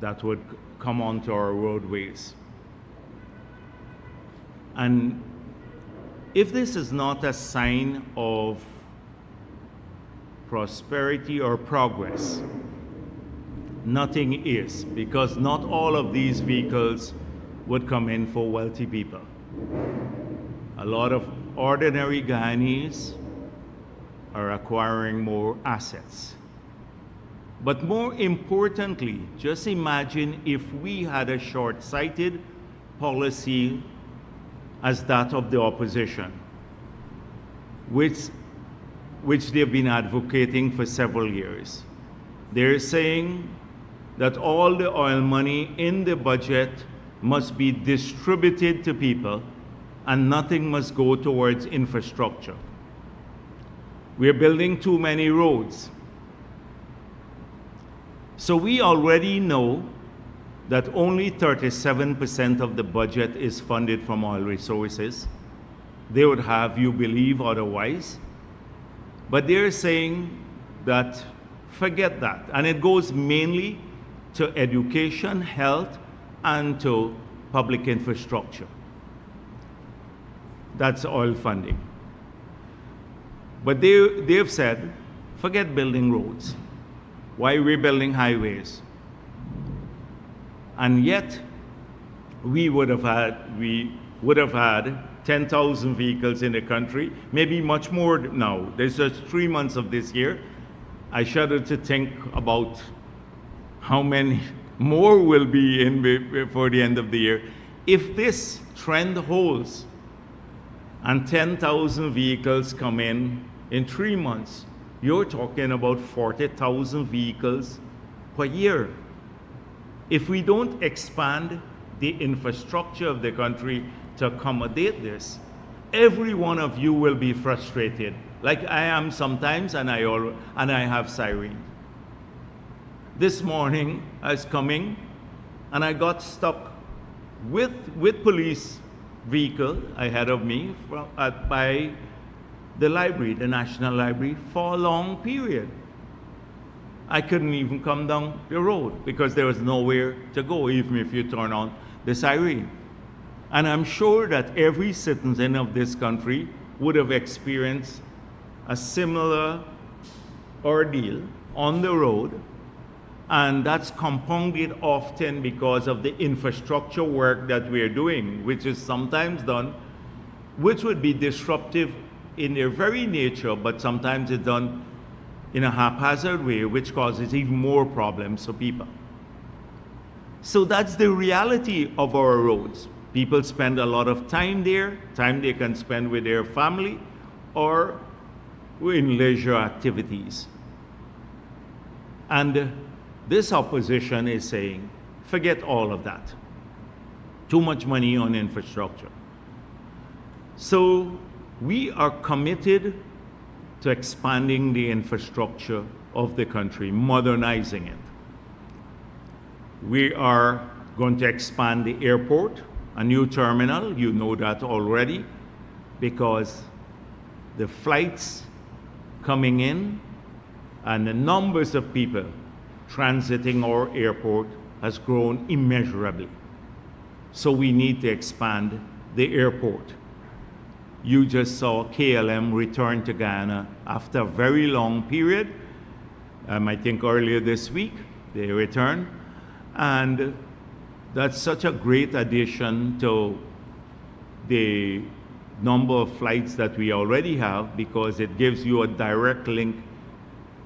that would come onto our roadways. And if this is not a sign of prosperity or progress, nothing is, because not all of these vehicles would come in for wealthy people. A lot of ordinary Guyanese are acquiring more assets. But more importantly, just imagine if we had a short-sighted policy as that of the opposition, which they've been advocating for several years. They're saying that all the oil money in the budget must be distributed to people and nothing must go towards infrastructure. We're building too many roads. So we already know that only 37% of the budget is funded from oil resources. They would have you believe otherwise. But they're saying that forget that. And it goes mainly to education, health, and to public infrastructure. That's oil funding. But they've said, forget building roads. Why are we building highways? And yet, we would have had 10,000 vehicles in the country, maybe much more now. There's just 3 months of this year. I shudder to think about how many more will be in before the end of the year. If this trend holds and 10,000 vehicles come in 3 months, you're talking about 40,000 vehicles per year. If we don't expand the infrastructure of the country to accommodate this, every one of you will be frustrated, like I am sometimes, and I have sirens. This morning I was coming and I got stuck with police vehicle ahead of me by the library, the National Library, for a long period. I couldn't even come down the road because there was nowhere to go, even if you turn on the siren. And I'm sure that every citizen of this country would have experienced a similar ordeal on the road, and that's compounded often because of the infrastructure work that we're doing, which is sometimes done, which would be disruptive in their very nature, but sometimes it's done in a haphazard way, which causes even more problems for people. So that's the reality of our roads. People spend a lot of time there, time they can spend with their family or in leisure activities. And this opposition is saying, forget all of that. Too much money on infrastructure. So we are committed to expanding the infrastructure of the country, modernizing it. We are going to expand the airport, a new terminal, you know that already, because the flights coming in and the numbers of people transiting our airport has grown immeasurably. So we need to expand the airport. You just saw KLM return to Guyana after a very long period. I think earlier this week they returned. And that's such a great addition to the number of flights that we already have, because it gives you a direct link,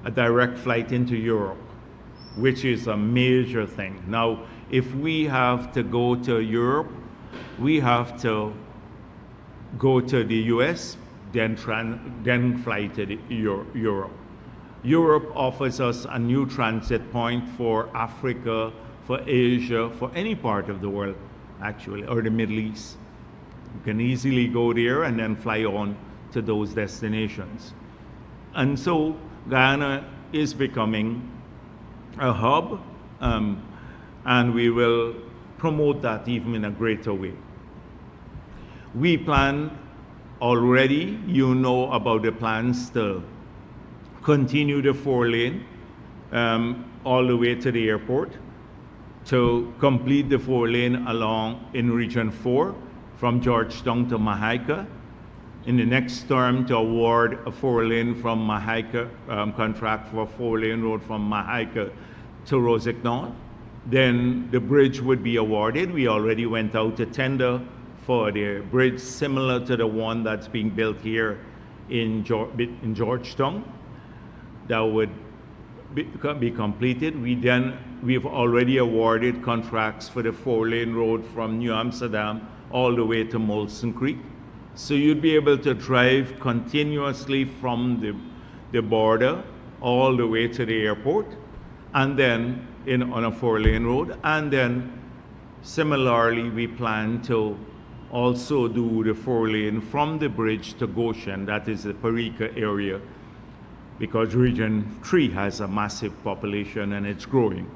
a direct flight into Europe, which is a major thing. Now, if we have to go to Europe, we have to go to the US, then fly to Europe. Europe offers us a new transit point for Africa, for Asia, for any part of the world, actually, or the Middle East. You can easily go there and then fly on to those destinations. And so Guyana is becoming a hub, and we will promote that even in a greater way. We plan already, you know about the plans to continue the 4-lane all the way to the airport. to complete the 4-lane along in Region 4 from Georgetown to Mahaika. In the next term, to award a 4-lane from Mahaika, contract for a 4-lane road from Mahaika to Rossignol. Then the bridge would be awarded. We already went out to tender for the bridge similar to the one that's being built here in Georgetown. That would be completed. We've already awarded contracts for the 4-lane road from New Amsterdam all the way to Molson Creek. So you'd be able to drive continuously from the border all the way to the airport, and then on a 4-lane road. And then similarly, we plan to also do the 4-lane from the bridge to Goshen, that is the Parika area, because Region 3 has a massive population and it's growing.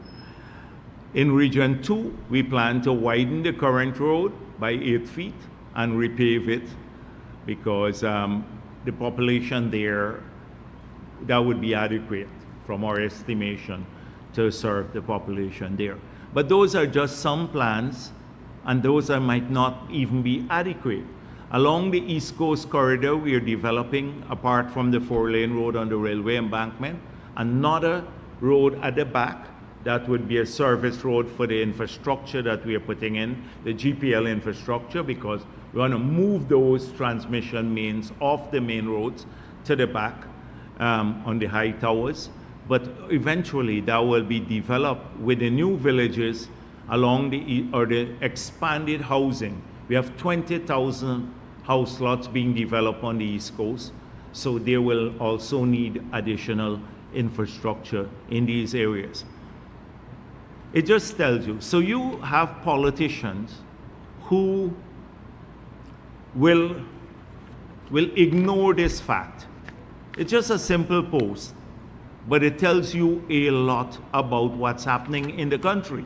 In Region 2, we plan to widen the current road by 8 feet and repave it, because the population there, that would be adequate from our estimation to serve the population there. But those are just some plans, and those might not even be adequate. Along the East Coast corridor, we are developing, apart from the 4-lane road on the railway embankment, another road at the back that would be a service road for the infrastructure that we are putting in, the GPL infrastructure, because we want to move those transmission mains off the main roads to the back on the high towers. But eventually that will be developed with the new villages along the expanded housing. We have 20,000 house lots being developed on the East Coast, so they will also need additional infrastructure in these areas. It just tells you. So you have politicians who will ignore this fact. It's just a simple post, but it tells you a lot about what's happening in the country.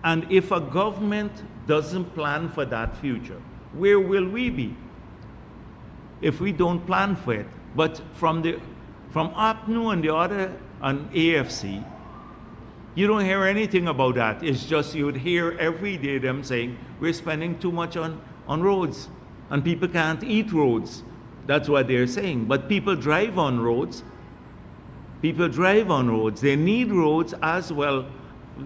And if a government doesn't plan for that future, where will we be if we don't plan for it? But from APNU and the other, on AFC, you don't hear anything about that. It's just you would hear every day them saying, we're spending too much on roads, and people can't eat roads. That's what they're saying. But people drive on roads. People drive on roads. They need roads as well.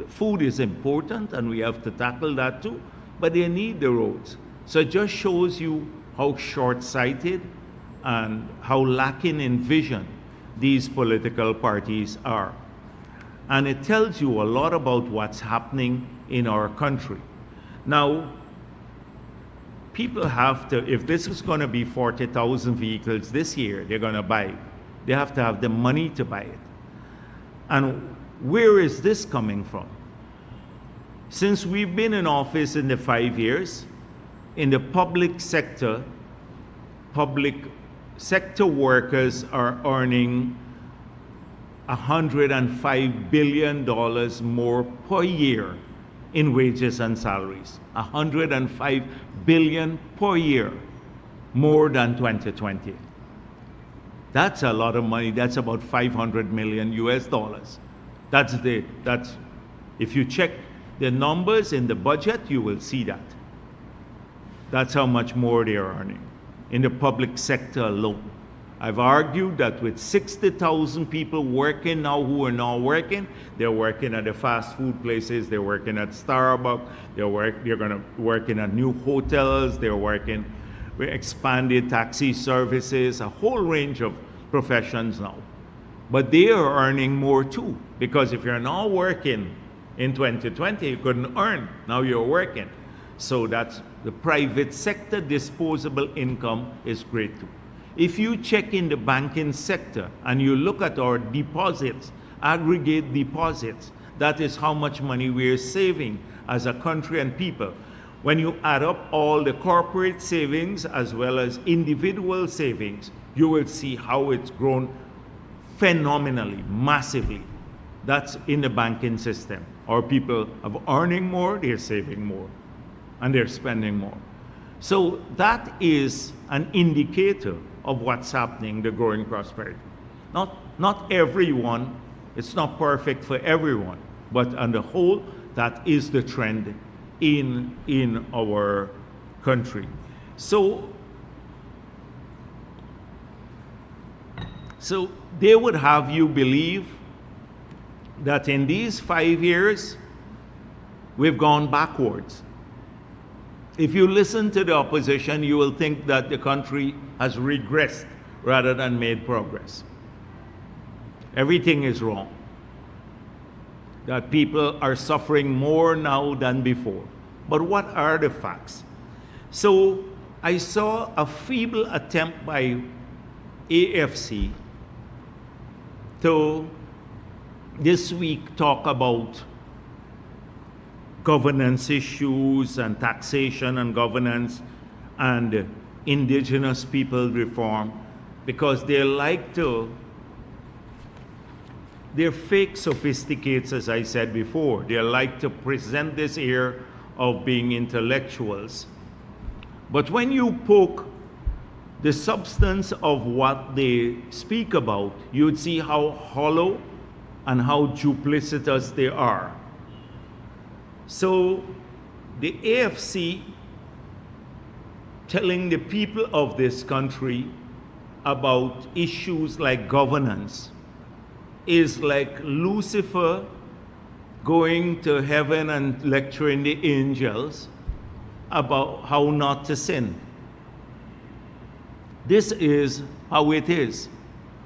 Food is important, and we have to tackle that too, but they need the roads. So it just shows you how short-sighted and how lacking in vision these political parties are. And it tells you a lot about what's happening in our country. Now, people have to, if this is going to be 40,000 vehicles this year, they're going to buy it. They have to have the money to buy it. And where is this coming from? Since we've been in office in the 5 years, in the public sector workers are earning $105 billion more per year in wages and salaries. $105 billion per year more than 2020. That's a lot of money. That's about 500 million US dollars. That's if you check the numbers in the budget, you will see that. That's how much more they are earning in the public sector alone. I've argued that with 60,000 people working now who are not working, they're working at the fast food places, they're working at Starbucks, they're going to working at new hotels, they're working with expanded taxi services, a whole range of professions now. But they are earning more too, because if you're not working in 2020, you couldn't earn. Now you're working. So that's the private sector disposable income is great too. If you check in the banking sector and you look at our deposits, aggregate deposits, that is how much money we're saving as a country and people. When you add up all the corporate savings as well as individual savings, you will see how it's grown phenomenally, massively. That's in the banking system. Our people are earning more, they're saving more, and they're spending more. So that is an indicator of what's happening, the growing prosperity. Not everyone, it's not perfect for everyone, but on the whole, that is the trend in our country. So they would have you believe that in these 5 years, we've gone backwards. If you listen to the opposition, you will think that the country has regressed rather than made progress. Everything is wrong. That people are suffering more now than before. But what are the facts? So I saw a feeble attempt by AFC to this week talk about governance issues and taxation and governance and indigenous people reform, because they like to, they're fake sophisticates, as I said before. They like to present this air of being intellectuals. But when you poke the substance of what they speak about, you'd see how hollow and how duplicitous they are. So the AFC telling the people of this country about issues like governance is like Lucifer going to heaven and lecturing the angels about how not to sin. This is how it is.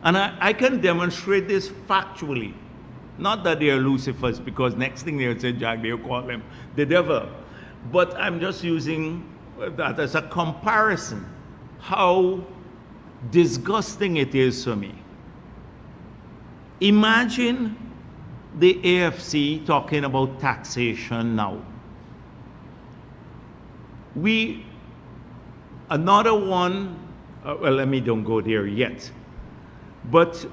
And I can demonstrate this factually. Not that they are Lucifers, because next thing they'll say, Jagdeo call them the devil. But I'm just using that as a comparison, how disgusting it is for me. Imagine the AFC talking about taxation now. Another one, well, let me don't go there yet. But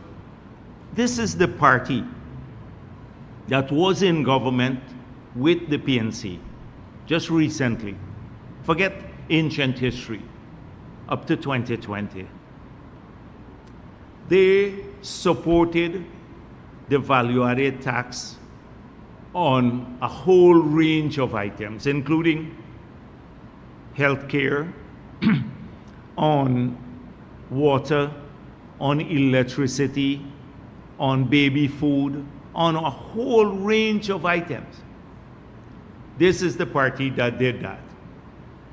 this is the party that was in government with the PNC just recently. Forget ancient history, up to 2020. They supported the value-added tax on a whole range of items, including healthcare, on water, on electricity, on baby food, on a whole range of items. This is the party that did that.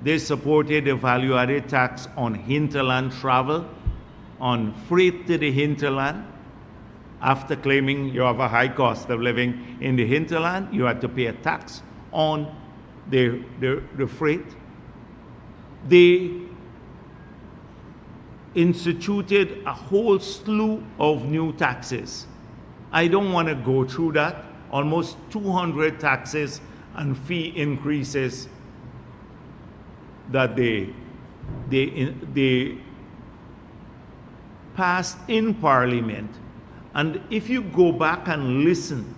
They supported the value-added tax on hinterland travel, on freight to the hinterland. After claiming you have a high cost of living in the hinterland, you had to pay a tax on the freight. They instituted a whole slew of new taxes. I don't want to go through that. Almost 200 taxes and fee increases that they passed in Parliament. And if you go back and listen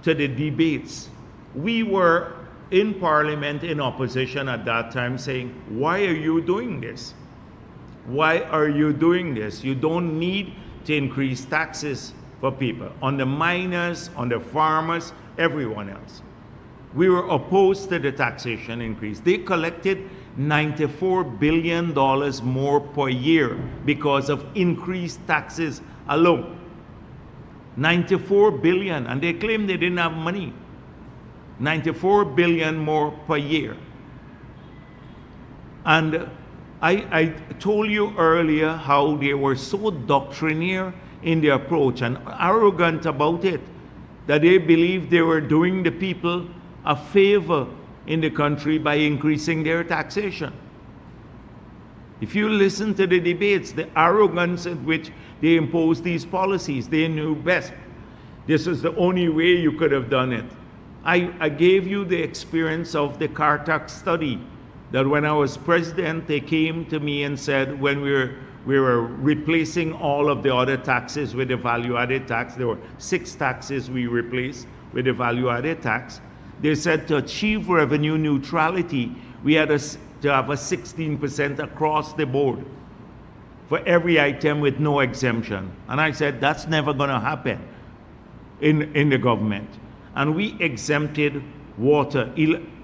to the debates, we were in Parliament in opposition at that time saying, why are you doing this? Why are you doing this? You don't need to increase taxes for people, on the miners, on the farmers, everyone else. We were opposed to the taxation increase. They collected $94 billion more per year because of increased taxes alone. 94 billion, and they claimed they didn't have money. 94 billion more per year. And I told you earlier how they were so doctrinaire in their approach and arrogant about it, that they believed they were doing the people a favor in the country by increasing their taxation. If you listen to the debates, the arrogance in which they imposed these policies, they knew best. This is the only way you could have done it. I gave you the experience of the car tax study, that when I was president, they came to me and said, when we were replacing all of the other taxes with the value-added tax, there were 6 taxes we replaced with the value-added tax. They said to achieve revenue neutrality, we had to have a 16% across the board for every item with no exemption. And I said, that's never going to happen in the government. And we exempted water,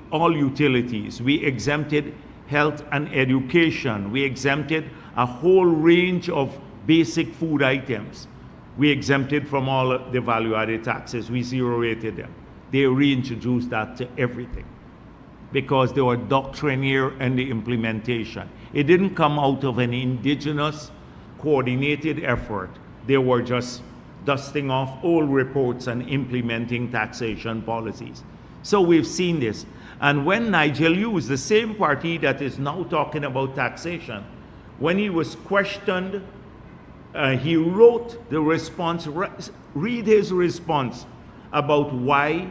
all utilities. We exempted health and education. We exempted a whole range of basic food items. We exempted from all the value-added taxes. We zero-rated them. They reintroduced that to everything because they were doctrinaire in the implementation. It didn't come out of an indigenous coordinated effort. They were just dusting off old reports and implementing taxation policies. So we've seen this. And when Nigel Hughes, the same party that is now talking about taxation, when he was questioned, he wrote the response, read his response about why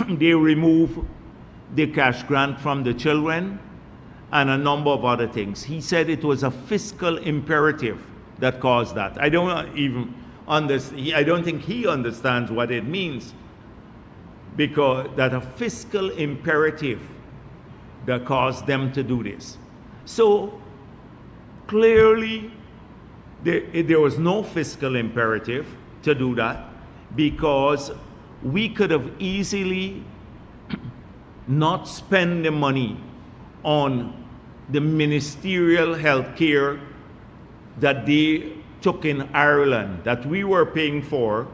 they remove the cash grant from the children and a number of other things. He said it was a fiscal imperative that caused that. I don't think he understands what it means, because that a fiscal imperative that caused them to do this. So clearly there was no fiscal imperative to do that, because we could have easily not spend the money on the ministerial health care that they took in Ireland, that we were paying for,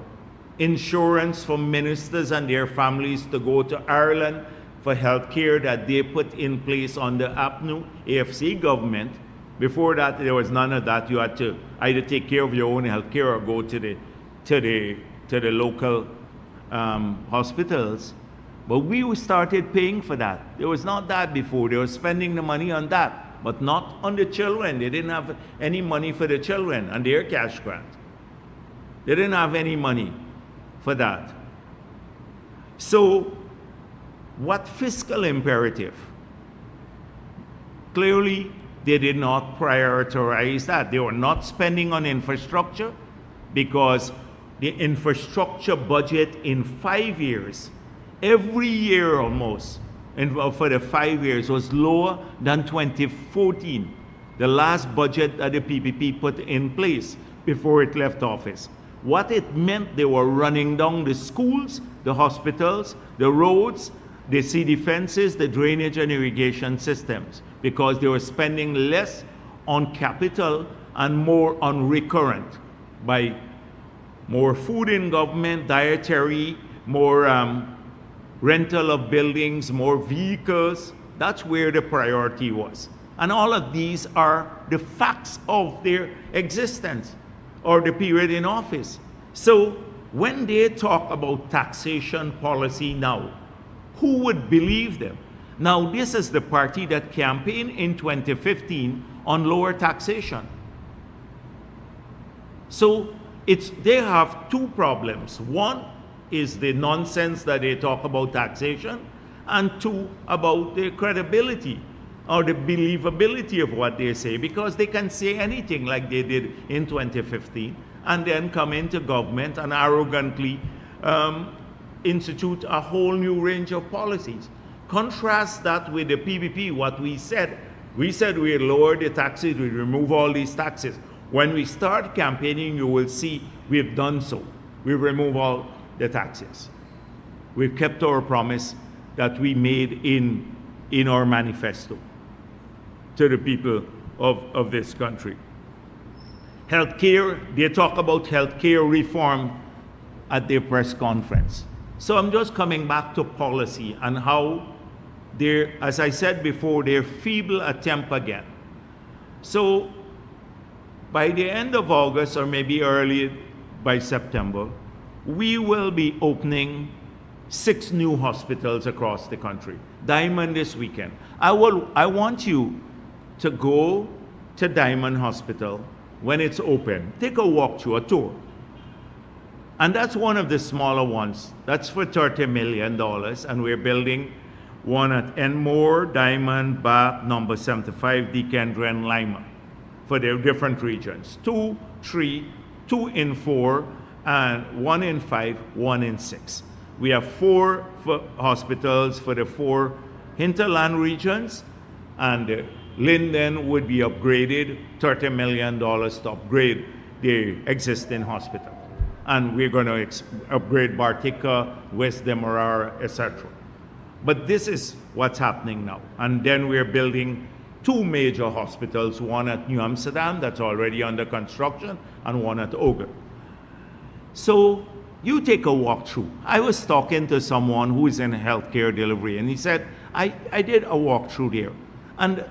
insurance for ministers and their families to go to Ireland for health care that they put in place on the APNU AFC government. Before that, there was none of that. You had to either take care of your own health care or go to the local hospitals. But we started paying for that. There was not that before. They were spending the money on that, but not on the children. They didn't have any money for the children and their cash grant. They didn't have any money for that. So, what fiscal imperative? Clearly, they did not prioritize that. They were not spending on infrastructure, because the infrastructure budget in 5 years, every year almost, for the 5 years, was lower than 2014, the last budget that the PPP put in place before it left office. What it meant, they were running down the schools, the hospitals, the roads, the city fences, the drainage and irrigation systems, because they were spending less on capital and more on recurrent, by more food in government, dietary, more rental of buildings, more vehicles. That's where the priority was. And all of these are the facts of their existence or the period in office. So when they talk about taxation policy now, who would believe them? Now, this is the party that campaigned in 2015 on lower taxation. So they have two problems. One is the nonsense that they talk about taxation, and two, about the credibility or the believability of what they say, because they can say anything like they did in 2015 and then come into government and arrogantly institute a whole new range of policies. Contrast that with the PPP, what we said. We said we'd lower the taxes, we'd remove all these taxes. When we start campaigning, you will see we've done so. We've removed all the taxes. We've kept our promise that we made in our manifesto to the people of this country. Healthcare, they talk about healthcare reform at their press conference. So I'm just coming back to policy and how they're, as I said before, they're feeble attempt again. So by the end of August, or maybe early by September, we will be opening 6 new hospitals across the country. Diamond this weekend. I want you to go to Diamond Hospital when it's open. Take a walk through, a tour. And that's one of the smaller ones. That's for $30 million, and we're building one at Enmore, Diamond, Bath, number 75, Deacon, and Lima, for their different regions. 2, 3, 2 in 4, and 1 in 5, 1 in 6. We have 4 hospitals for the 4 hinterland regions, and Linden would be upgraded, $30 million to upgrade the existing hospital. and we're going to upgrade Bartica, West Demerara, etc. But this is what's happening now. And then we're building 2 major hospitals, one at New Amsterdam that's already under construction, and one at Oger. So you take a walk through. I was talking to someone who is in healthcare delivery, and he said, I did a walk through there. And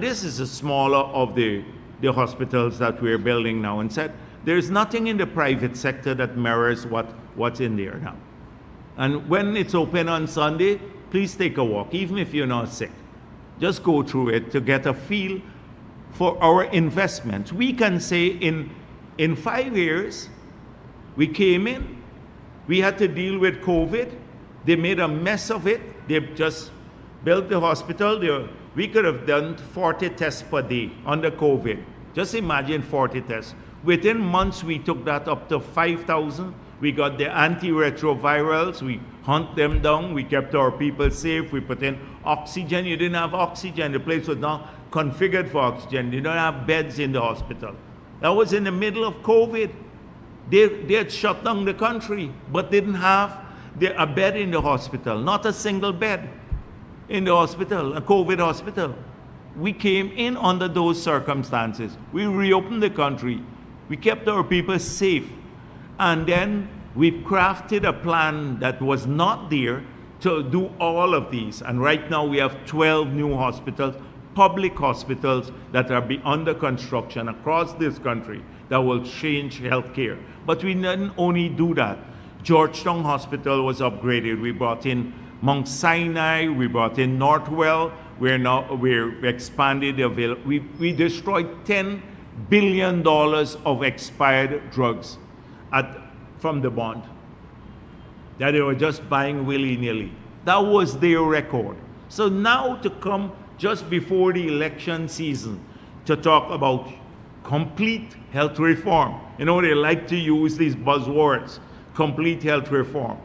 this is a smaller of the hospitals that we're building now, and said, there's nothing in the private sector that mirrors what's in there now. And when it's open on Sunday, please take a walk, even if you're not sick. Just go through it to get a feel for our investment. We can say in 5 years, we came in, we had to deal with COVID. They made a mess of it. They just built the hospital. We could have done 40 tests per day under COVID. Just imagine 40 tests. Within months, we took that up to 5,000. We got the antiretrovirals. We hunt them down. We kept our people safe. We put in oxygen. You didn't have oxygen. The place was not configured for oxygen. You don't have beds in the hospital. That was in the middle of COVID. They had shut down the country, but didn't have a bed in the hospital. Not a single bed in the hospital, a COVID hospital. We came in under those circumstances. We reopened the country. We kept our people safe. And then we crafted a plan that was not there to do all of these. And right now we have 12 new hospitals, public hospitals that are under construction across this country that will change healthcare. But we didn't only do that. Georgetown Hospital was upgraded. We brought in Mount Sinai. We brought in Northwell. We're expanded the we destroyed $10 billion of expired drugs from the bond that they were just buying willy-nilly. That was their record. So now to come just before the election season to talk about complete health reform. You know, they like to use these buzzwords, complete health reform.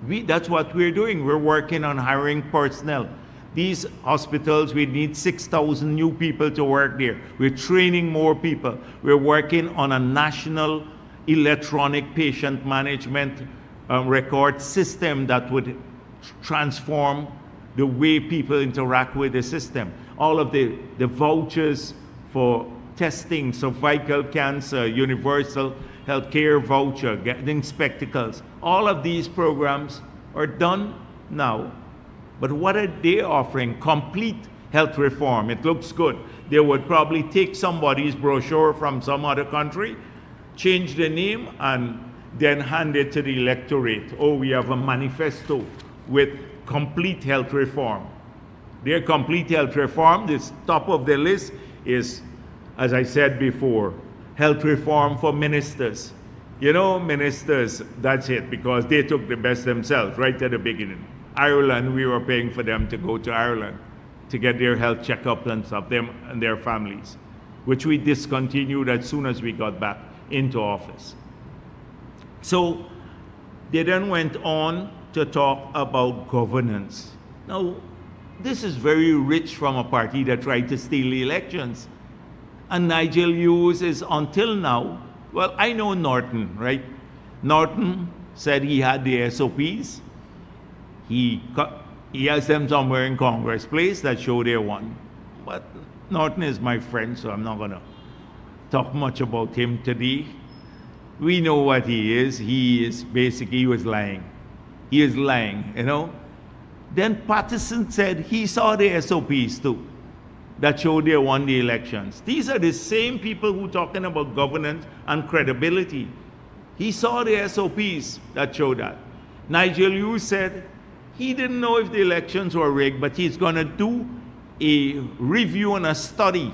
That's what we're doing. We're working on hiring personnel. These hospitals, we need 6,000 new people to work there. We're training more people. We're working on a national electronic patient management record system that would transform the way people interact with the system. All of the vouchers for testing, cervical cancer, universal healthcare voucher, getting spectacles. All of these programs are done now. But what are they offering? Complete health reform. It looks good. They would probably take somebody's brochure from some other country, change the name, and then hand it to the electorate. Oh, we have a manifesto with complete health reform. Their complete health reform, this top of the list is, as I said before, health reform for ministers. You know, ministers, that's it, because they took the best themselves right at the beginning. Ireland, we were paying for them to go to Ireland to get their health checkup and stuff, them and their families, which we discontinued as soon as we got back into office. So they then went on to talk about governance. Now, this is very rich from a party that tried to steal elections. And Nigel Hughes is, until now, well, I know Norton, right? Norton said he had the SOPs. He has them somewhere in Congress Place that show they won. But Norton is my friend, so I'm not going to talk much about him today. We know what he is. He is basically, he was lying. He is lying, you know. Then Patterson said he saw the SOPs too that showed they won the elections. These are the same people who are talking about governance and credibility. He saw the SOPs that showed that. Nigel Hughes said he didn't know if the elections were rigged, but he's going to do a review and a study.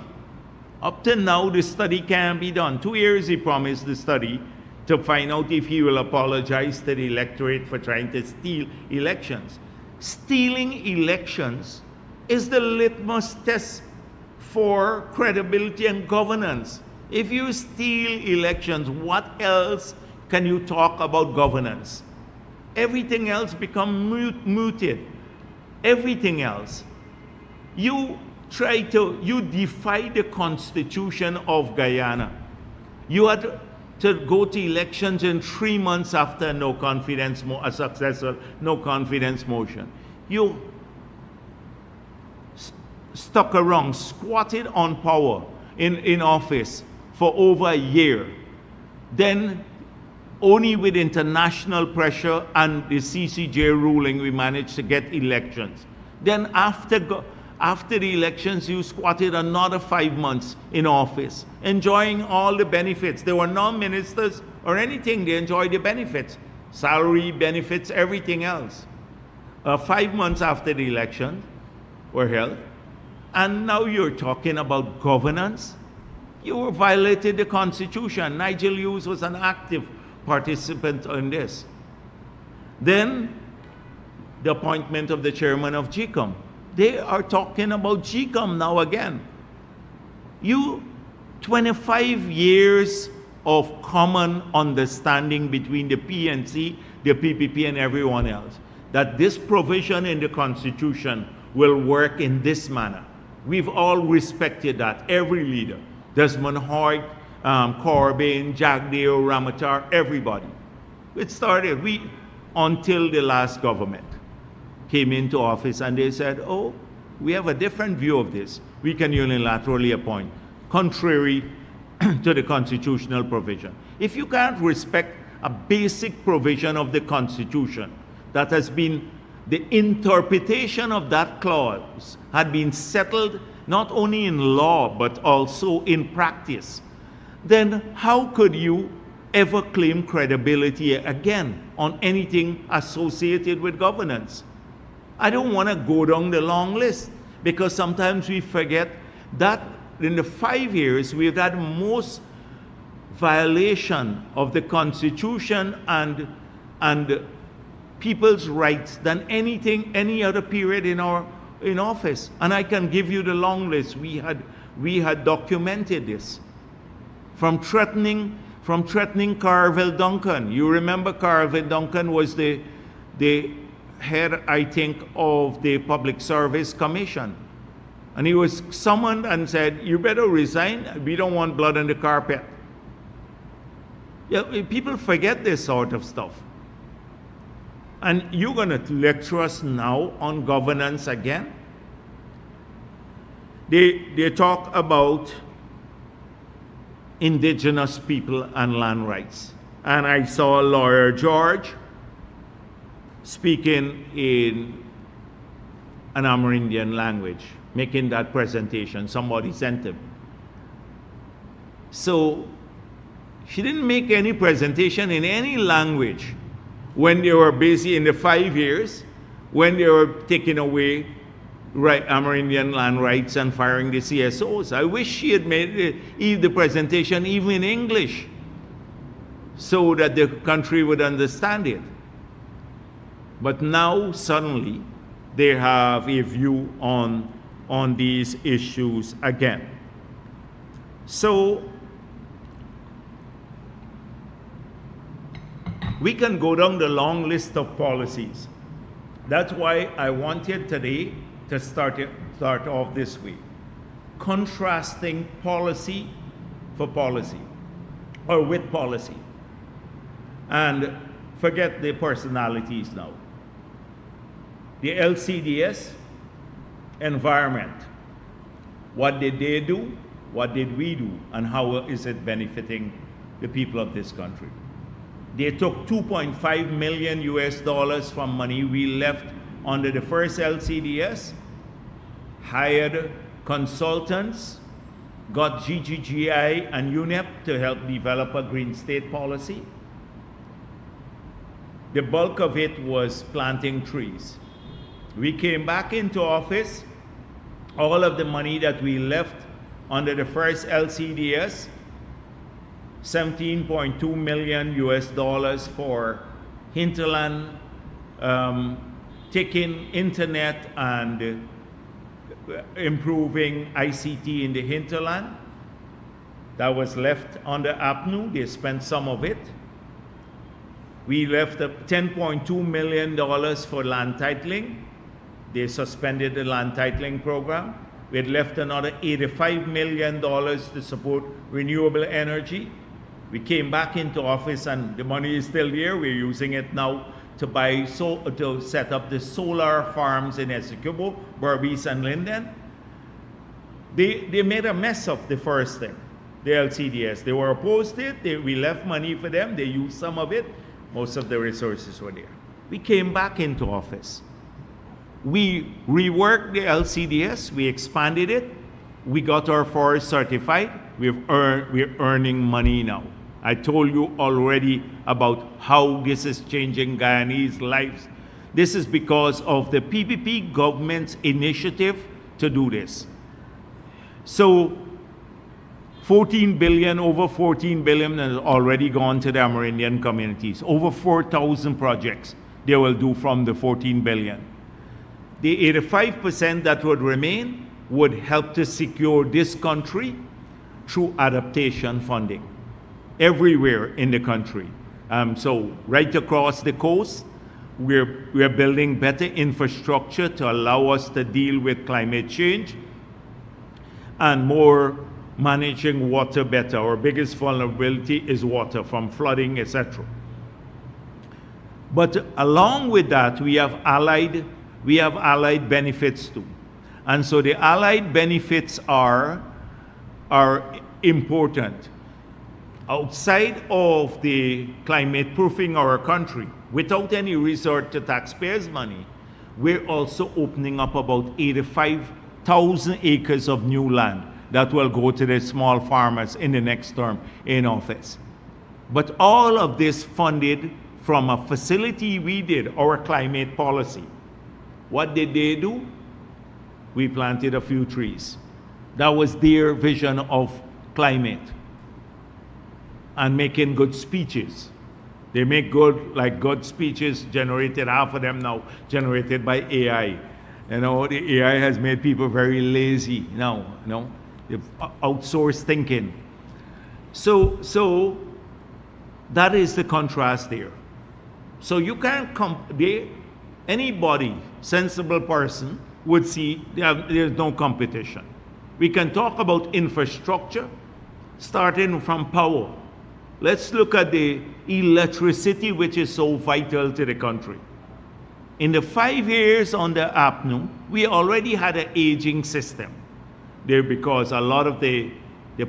Up to now, the study can't be done. 2 years he promised the study to find out if he will apologize to the electorate for trying to steal elections. Stealing elections is the litmus test for credibility and governance. If you steal elections, what else can you talk about governance? Everything else becomes mooted. Everything else. You defy the Constitution of Guyana. You had to go to elections in 3 months after a successful no confidence motion. You stuck around, squatted on power in office for over a year. Then only with international pressure and the CCJ ruling we managed to get elections. Then after the elections, you squatted another 5 months in office, enjoying all the benefits. They were not ministers or anything. They enjoyed the benefits, salary, benefits, everything else. 5 months after the election were held, and now you're talking about governance. You violated the Constitution. Nigel Hughes was an active participant in this. Then the appointment of the chairman of GCOM. They are talking about GCOM now again. 25 years of common understanding between the PNC, the PPP, and everyone else, that this provision in the Constitution will work in this manner. We've all respected that, every leader. Desmond Hoyt, Corbyn, Jagdeo, Ramatar, everybody. It started, until the last government came into office and they said, oh, we have a different view of this. We can unilaterally appoint, contrary to the constitutional provision. If you can't respect a basic provision of the Constitution that has been, the interpretation of that clause had been settled not only in law but also in practice, then how could you ever claim credibility again on anything associated with governance? I don't want to go down the long list, because sometimes we forget that in the 5 years we've had most violation of the Constitution and people's rights than any other period in office. And I can give you the long list. We had documented this. From threatening Carville Duncan. You remember Carville Duncan was the head, I think, of the Public Service Commission. And he was summoned and said, you better resign. We don't want blood on the carpet. Yeah, people forget this sort of stuff. And you're going to lecture us now on governance again? They talk about indigenous people and land rights. And I saw Lawyer George speaking in an Amerindian language, making that presentation. Somebody sent him. So she didn't make any presentation in any language when they were busy in the 5 years, when they were taking away Amerindian land rights and firing the CSOs. I wish she had made the presentation even in English so that the country would understand it. But now suddenly they have a view on these issues again. So we can go down the long list of policies. That's why I wanted today to start off this way, contrasting policy for policy, or with policy. And forget the personalities now. The LCDS, environment. What did they do? What did we do? And how is it benefiting the people of this country? They took $2.5 million US from money we left under the first LCDS, hired consultants, got GGGI and UNEP to help develop a green state policy. The bulk of it was planting trees. We came back into office, all of the money that we left under the first LCDS, $17.2 million US for hinterland, taking internet and improving ICT in the hinterland. That was left under APNU. They spent some of it. We left $10.2 million for land titling. They suspended the land titling program. We had left another $85 million to support renewable energy. We came back into office and the money is still there. We're using it now to to set up the solar farms in Essequibo, Berbice and Linden. They made a mess of the first thing, the LCDS. They were opposed to it. We left money for them. They used some of it. Most of the resources were there. We came back into office. We reworked the LCDS. We expanded it. We got our forest certified. We're earning money now. I told you already about how this is changing Guyanese lives. This is because of the PPP government's initiative to do this. So 14 billion, over 14 billion has already gone to the Amerindian communities. Over 4,000 projects they will do from the 14 billion. The 85% that would remain would help to secure this country through adaptation funding everywhere in the country. So right across the coast, we're building better infrastructure to allow us to deal with climate change and more managing water better. Our biggest vulnerability is water from flooding, etc. But along with that, we have allied benefits too. And so the allied benefits are important. Outside of the climate proofing our country, without any resort to taxpayers' money, we're also opening up about 85,000 acres of new land that will go to the small farmers in the next term in office. But all of this funded from a facility we did, our climate policy. What did they do? We planted a few trees. That was their vision of climate. And making good speeches. They make good speeches, generated, half of them now generated by AI. You know, the AI has made people very lazy now, you know. They've outsourced thinking. So that is the contrast there. So you can't anybody, sensible person, would see there's no competition. We can talk about infrastructure, starting from power. Let's look at the electricity, which is so vital to the country. In the 5 years on the APNU, we already had an aging system there because a lot of the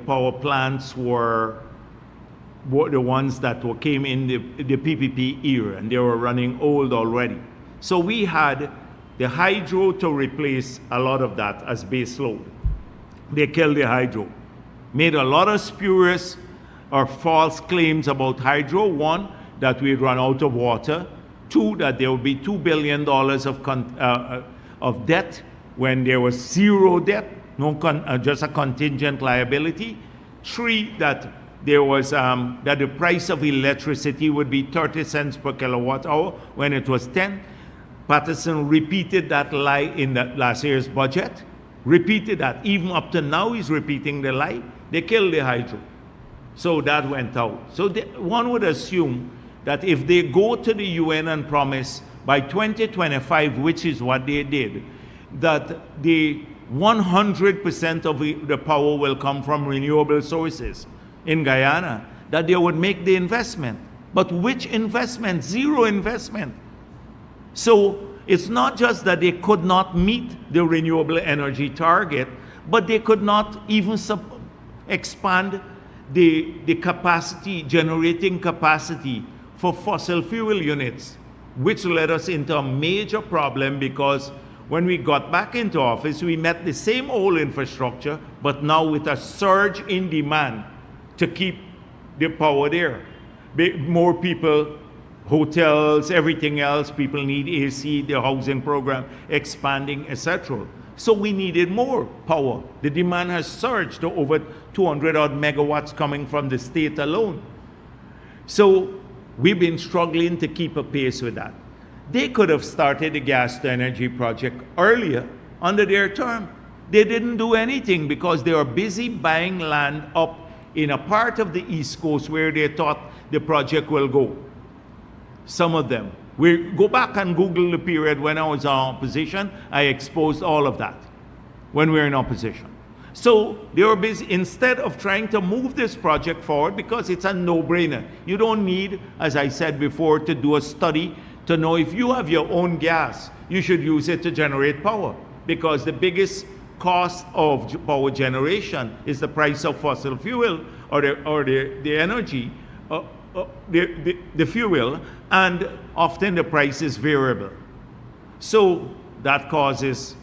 power plants were the ones that came in the PPP era, and they were running old already. So we had the hydro to replace a lot of that as base load. They killed the hydro, made a lot of spurious or false claims about hydro. One, that we'd run out of water. Two, that there would be $2 billion of debt when there was zero debt, just a contingent liability. Three, that there was that the price of electricity would be 30 cents per kilowatt hour when it was 10. Patterson repeated that lie in that last year's budget. Repeated that. Even up to now, he's repeating the lie. They killed the hydro. So that went out. So one would assume that if they go to the UN and promise by 2025, which is what they did, that the 100% of the power will come from renewable sources in Guyana, that they would make the investment. But which investment? Zero investment. So it's not just that they could not meet the renewable energy target, but they could not even expand the capacity, generating capacity for fossil fuel units, which led us into a major problem because when we got back into office, we met the same old infrastructure, but now with a surge in demand to keep the power there. More people, hotels, everything else, people need AC, the housing program expanding, etc. So we needed more power. The demand has surged to over 200 odd megawatts coming from the state alone. So we've been struggling to keep a pace with that. They could have started the gas to energy project earlier under their term. They didn't do anything because they were busy buying land up in a part of the East Coast where they thought the project will go. Some of them. We go back and Google the period when I was in opposition. I exposed all of that when we were in opposition. So they were busy, instead of trying to move this project forward, because it's a no-brainer. You don't need, as I said before, to do a study to know if you have your own gas, you should use it to generate power, because the biggest cost of power generation is the price of fossil fuel, or the energy, the fuel, and often the price is variable. So that causes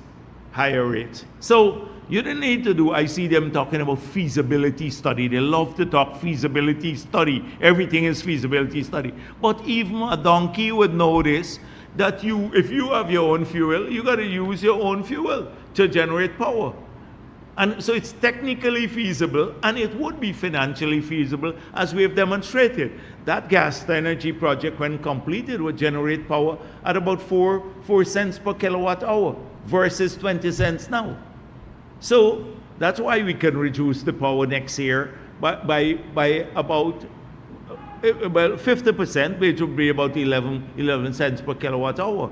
higher rates. So you don't need to do, I see them talking about feasibility study. They love to talk feasibility study. Everything is feasibility study. But even a donkey would know this, that if you have your own fuel, you got to use your own fuel to generate power. And so it's technically feasible, and it would be financially feasible, as we have demonstrated. That gas to energy project, when completed, would generate power at about 4 cents per kilowatt hour versus 20 cents now. So that's why we can reduce the power next year by about 50%, which would be about 11 cents per kilowatt hour,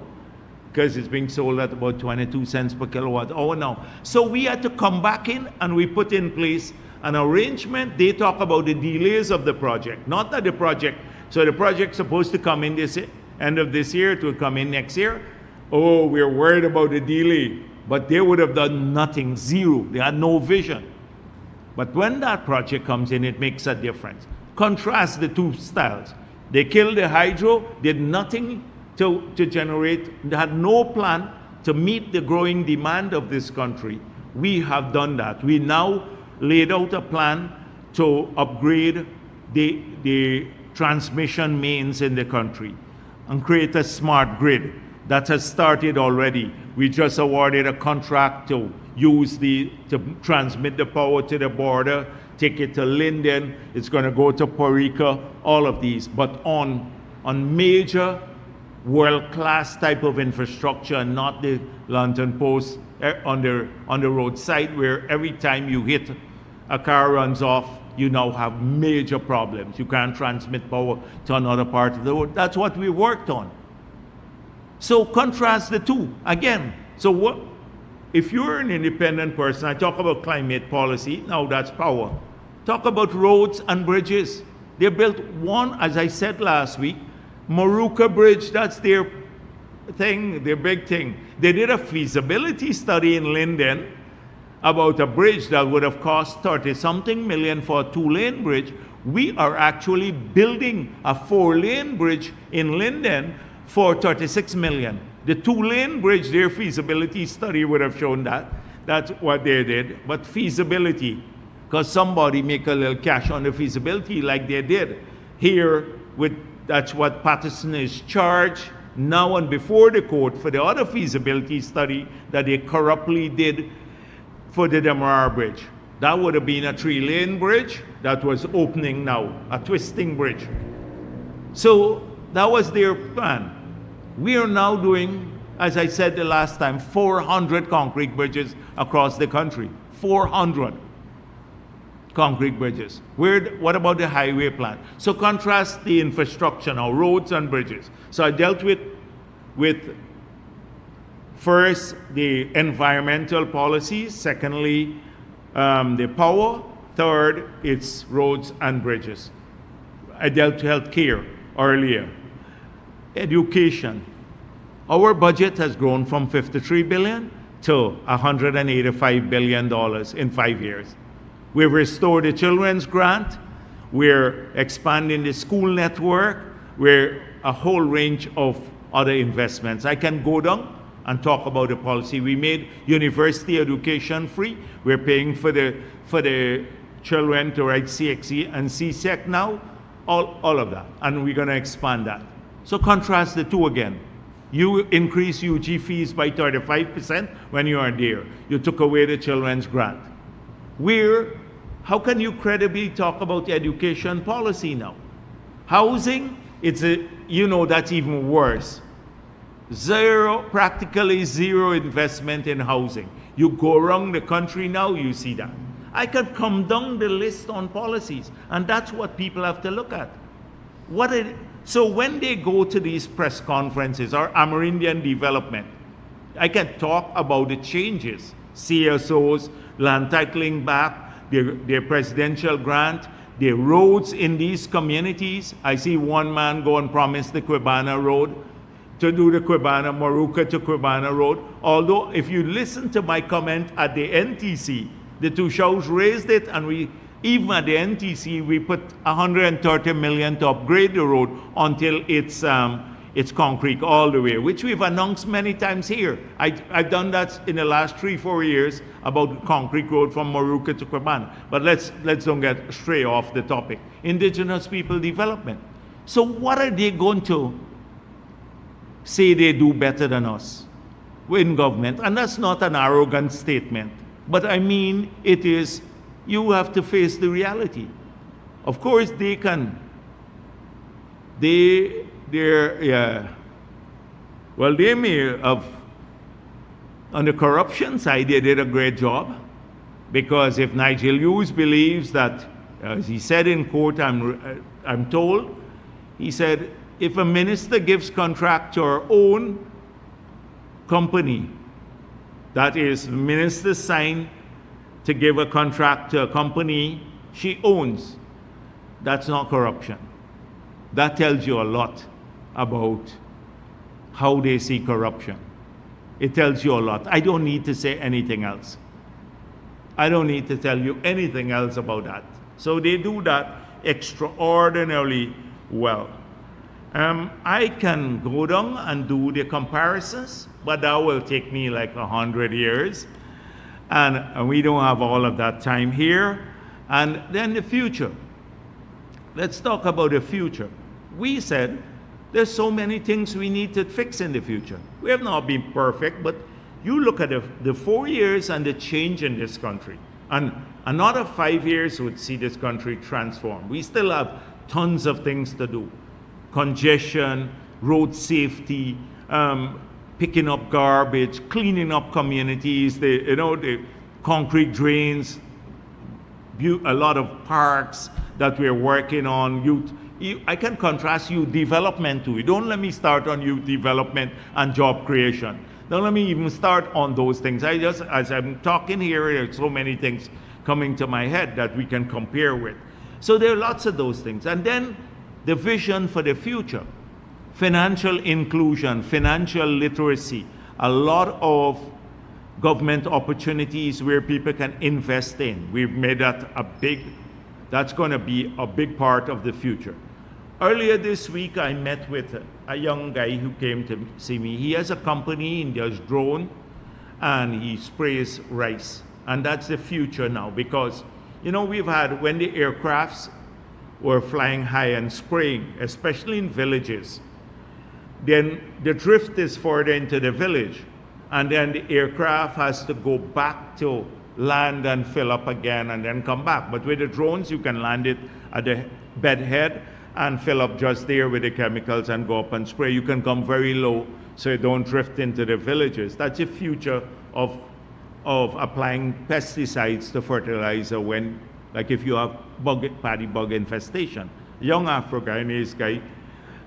because it's being sold at about 22 cents per kilowatt hour now. So we had to come back in, and we put in place an arrangement. They talk about the delays of the project, not that the project. So the project's supposed to come in this end of this year, it will come in next year. Oh, we're worried about the delay. But they would have done nothing, zero. They had no vision. But when that project comes in, it makes a difference. Contrast the two styles. They killed the hydro, did nothing to generate, they had no plan to meet the growing demand of this country. We have done that. We now laid out a plan to upgrade the transmission mains in the country and create a smart grid. That has started already. We just awarded a contract to to transmit the power to the border, take it to Linden. It's going to go to Puerto Rico, all of these. But on major world-class type of infrastructure, not the lantern posts on the roadside, where every time you hit a car runs off, you now have major problems. You can't transmit power to another part of the world. That's what we worked on. So contrast the two again. So if you're an independent person, I talk about climate policy, now that's power. Talk about roads and bridges. They built one, as I said last week, Maruka Bridge, that's their thing, their big thing. They did a feasibility study in Linden about a bridge that would have cost 30-something million for a 2-lane bridge. We are actually building a 4-lane bridge in Linden for 36 million. The 2-lane bridge, their feasibility study would have shown that. That's what they did. But feasibility, because somebody make a little cash on the feasibility like they did. Here, that's what Patterson is charged now and before the court for the other feasibility study that they corruptly did for the Demerara Bridge. That would have been a 3-lane bridge that was opening now, a twisting bridge. So that was their plan. We are now doing, as I said the last time, 400 concrete bridges across the country. 400 concrete bridges. What about the highway plan? So contrast the infrastructure now, roads and bridges. So I dealt with first the environmental policies, secondly the power, third it's roads and bridges. I dealt with healthcare earlier. Education. Our budget has grown from $53 billion to $185 billion in 5 years. We've restored the children's grant. We're expanding the school network. We're a whole range of other investments. I can go down and talk about the policy. We made university education free. We're paying for the children to write CXE and CSEC now, all of that. And we're going to expand that. So contrast the two again. You increase UG fees by 35% when you are there. You took away the children's grant. How can you credibly talk about education policy now? Housing, that's even worse. Practically zero investment in housing. You go around the country now, you see that. I could come down the list on policies, and that's what people have to look at. So when they go to these press conferences or Amerindian development, I can talk about the changes. CSOs, land titling back, their presidential grant, their roads in these communities. I see one man go and promise the Quibana Road, to do the Quibana, Moruca to Quibana Road. Although, if you listen to my comment at the NTC, the Tushos raised it, and we, even at the NTC, we put $130 million to upgrade the road until it's concrete all the way, which we've announced many times here. I've done that in the last 3-4 years about concrete road from Moruca to Quibana. But let's don't get stray off the topic. Indigenous people development. So what are they going to say they do better than us in government? And that's not an arrogant statement, but I mean it is. You have to face the reality. Of course, they may have, on the corruption side, they did a great job, because if Nigel Hughes believes that, as he said in court, I'm told, he said, if a minister gives contract to her own company, that is, the minister signed to give a contract to a company she owns, that's not corruption. That tells you a lot about how they see corruption. It tells you a lot. I don't need to say anything else. I don't need to tell you anything else about that. So they do that extraordinarily well. I can go down and do the comparisons, but that will take me like 100 years. And we don't have all of that time here. And then the future. Let's talk about the future. We said there's so many things we need to fix in the future. We have not been perfect, but you look at the 4 years and the change in this country. And another 5 years would see this country transform. We still have tons of things to do. Congestion, road safety, picking up garbage, cleaning up communities, the concrete drains, a lot of parks that we're working on. I can contrast youth development to it. Don't let me start on youth development and job creation. Don't let me even start on those things. As I'm talking here, there are so many things coming to my head that we can compare with. So there are lots of those things. And then the vision for the future. Financial inclusion, financial literacy, a lot of government opportunities where people can invest in. We've made that that's going to be a big part of the future. Earlier this week, I met with a young guy who came to see me. He has a company, he does drone, and he sprays rice. And that's the future now, because, we've had, when the aircrafts were flying high and spraying, especially in villages, then the drift is further into the village, and then the aircraft has to go back to land and fill up again and then come back. But with the drones, you can land it at the bed head and fill up just there with the chemicals and go up and spray. You can come very low so you don't drift into the villages. That's the future of applying pesticides to fertilizer when, like if you have paddy bug infestation. Young Afro-Guyanese guy,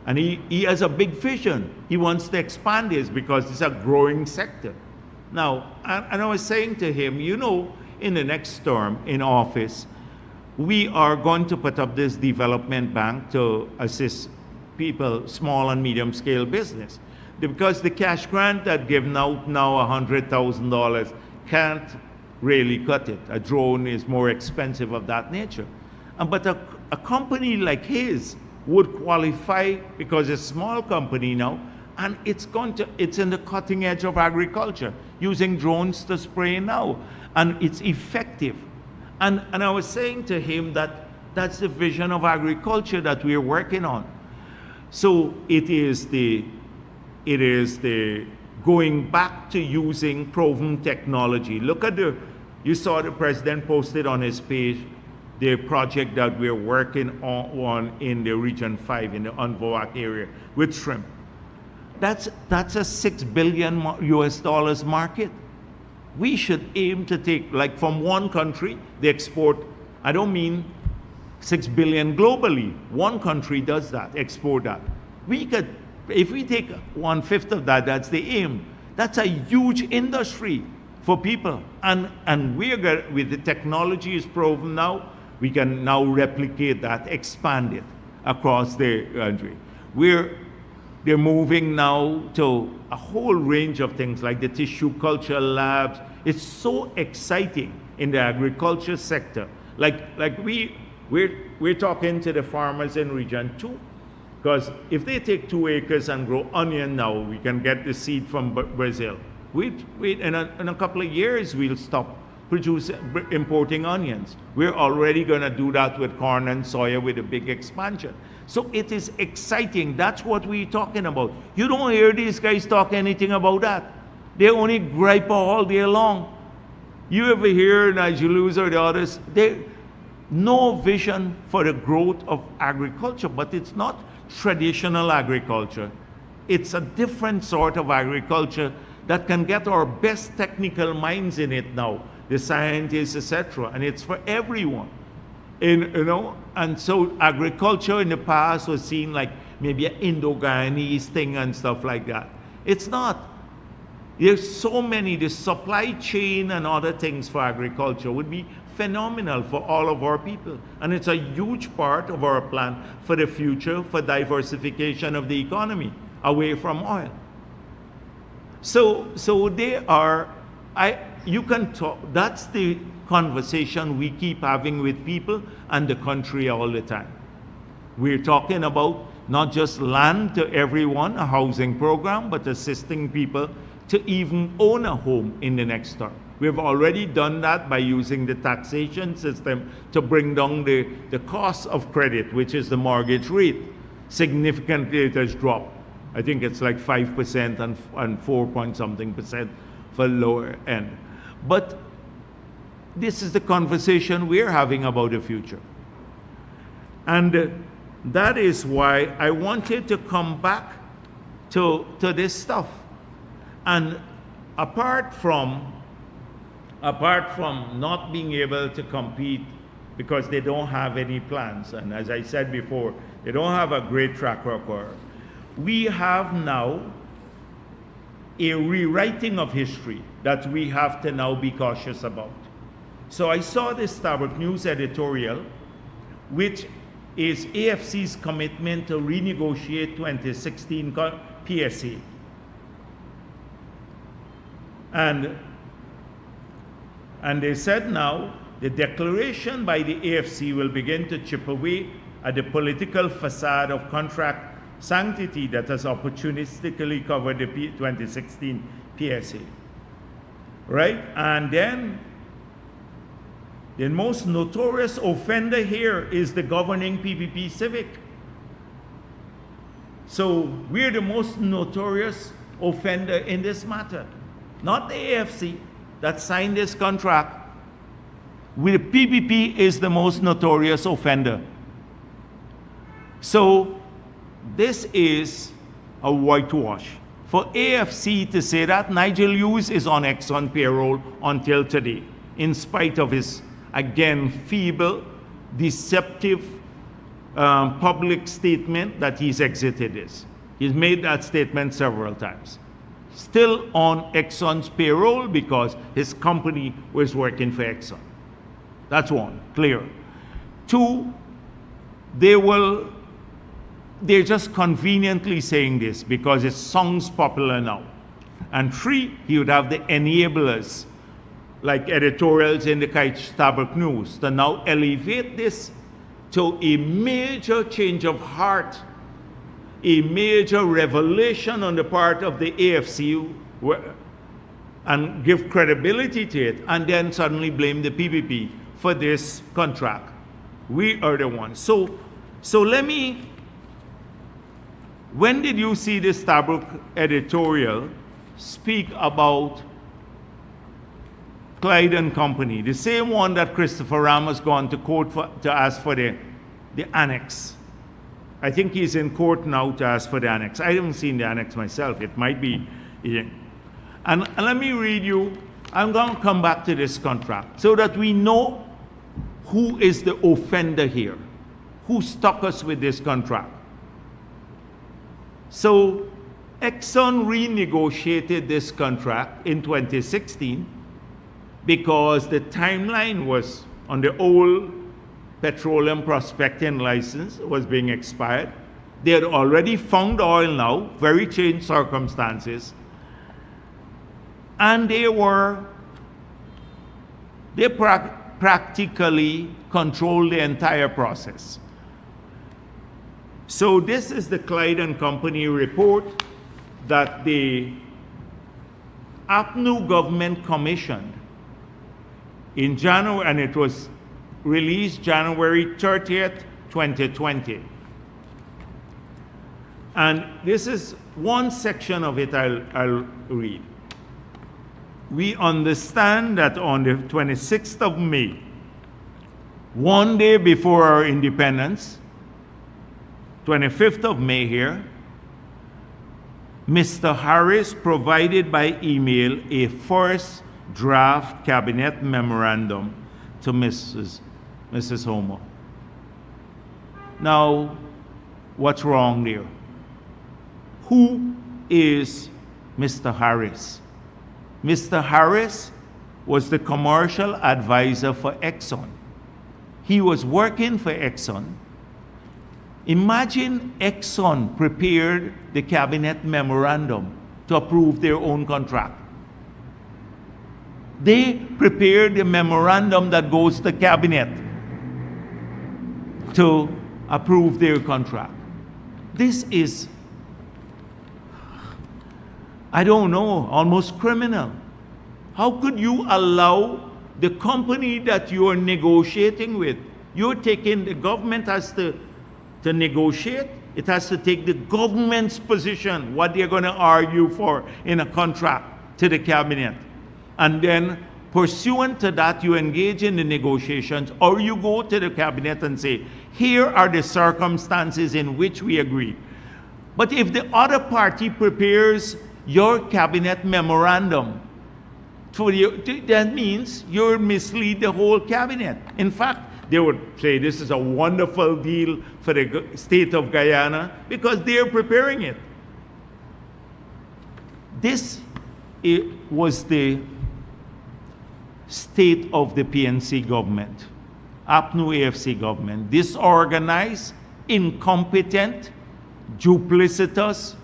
and he has a big vision. He wants to expand this because it's a growing sector. Now, and I was saying to him, in the next term in office, we are going to put up this development bank to assist people, small and medium scale business. Because the cash grant that given out now $100,000 can't really cut it. A drone is more expensive of that nature. But a company like his would qualify because it's a small company now, and it's in the cutting edge of agriculture, using drones to spray now, and it's effective. And I was saying to him that that's the vision of agriculture that we're working on. So it is the going back to using proven technology. Look at you saw the president posted on his page the project that we're working on in the Region 5, in the UNVOAC area, with shrimp. That's a $6 billion US market. We should aim to take, like from one country, they export, I don't mean 6 billion globally. One country does that, export that. We could, if we take 1/5 of that, that's the aim. That's a huge industry. for people. And with the technology is proven now, we can now replicate that, expand it across the country. They're moving now to a whole range of things like the tissue culture labs. It's so exciting in the agriculture sector. We're talking to the farmers in region 2, because if they take 2 acres and grow onion now, we can get the seed from Brazil. In a couple of years, we'll stop importing onions. We're already going to do that with corn and soya with a big expansion. So it is exciting. That's what we're talking about. You don't hear these guys talk anything about that. They only gripe all day long. You ever hear Nigelus or the others? They no vision for the growth of agriculture, but it's not traditional agriculture. It's a different sort of agriculture that can get our best technical minds in it now, the scientists, etc. And it's for everyone. And so agriculture in the past was seen like maybe an Indo-Guyanese thing and stuff like that. It's not. There's so many, the supply chain and other things for agriculture would be phenomenal for all of our people. And it's a huge part of our plan for the future, for diversification of the economy away from oil. So you can talk, that's the conversation we keep having with people and the country all the time. We're talking about not just land to everyone, a housing program, but assisting people to even own a home in the next term. We've already done that by using the taxation system to bring down the cost of credit, which is the mortgage rate. Significantly, it has dropped. I think it's like 5% and 4 point something percent for lower end. But this is the conversation we're having about the future. And that is why I wanted to come back to this stuff. And apart from not being able to compete because they don't have any plans, and as I said before, they don't have a great track record, we have now a rewriting of history that we have to now be cautious about. So I saw this Starbuck News editorial, which is AFC's commitment to renegotiate 2016 PSA. And they said now the declaration by the AFC will begin to chip away at the political facade of contract sanctity that has opportunistically covered the 2016 PSA. Right? And then the most notorious offender here is the governing PPP Civic. So we're the most notorious offender in this matter. Not the AFC that signed this contract. With PPP is the most notorious offender. So this is a whitewash. For AFC to say that Nigel Hughes is on Exxon payroll until today, in spite of his, again, feeble, deceptive public statement that he's exited this. He's made that statement several times. Still on Exxon's payroll because his company was working for Exxon. That's one, clear. Two, they're just conveniently saying this because it sounds popular now. And three, he would have the enablers, like editorials in the Starbuck News, to now elevate this to a major change of heart, a major revelation on the part of the AFC, and give credibility to it, and then suddenly blame the PPP for this contract. We are the ones. So let me, when did you see this Starbuck editorial speak about Clyde and Company, the same one that Christopher Ram has gone to court to ask for the annex? I think he's in court now to ask for the annex. I haven't seen the annex myself. It might be. And let me read you. I'm going to come back to this contract so that we know who is the offender here, who stuck us with this contract. So Exxon renegotiated this contract in 2016 because the timeline was on the old petroleum prospecting license was being expired. They had already found oil now, very changed circumstances, and they practically controlled the entire process. So this is the Clyde and Company report that the APNU government commissioned in January, and it was released January 30th, 2020. And this is one section of it I'll read. We understand that on the 26th of May, one day before our independence, 25th of May here, Mr. Harris provided by email a first draft cabinet memorandum to Mrs. Homer. Now, what's wrong there? Who is Mr. Harris? Mr. Harris was the commercial advisor for Exxon. He was working for Exxon. Imagine Exxon prepared the cabinet memorandum to approve their own contract. They prepared the memorandum that goes to cabinet to approve their contract. This is, I don't know, almost criminal. How could you allow the company that you are negotiating with, you're taking, the government has to negotiate, it has to take the government's position, what they're going to argue for in a contract to the cabinet. And then pursuant to that, you engage in the negotiations, or you go to the cabinet and say, here are the circumstances in which we agree. But if the other party prepares your cabinet memorandum, that means you'll mislead the whole cabinet. In fact, they would say this is a wonderful deal for the state of Guyana because they're preparing it. This was the state of the PNC government, APNU AFC government. Disorganized, incompetent, duplicitous,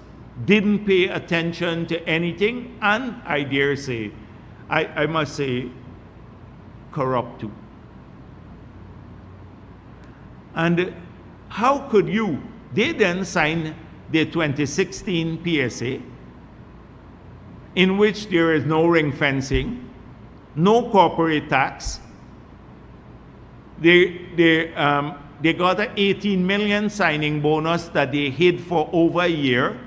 didn't pay attention to anything, and I dare say, I must say, corrupt too. And how could you? They then signed the 2016 PSA, in which there is no ring fencing, no corporate tax. They got an 18 million signing bonus that they hid for over a year.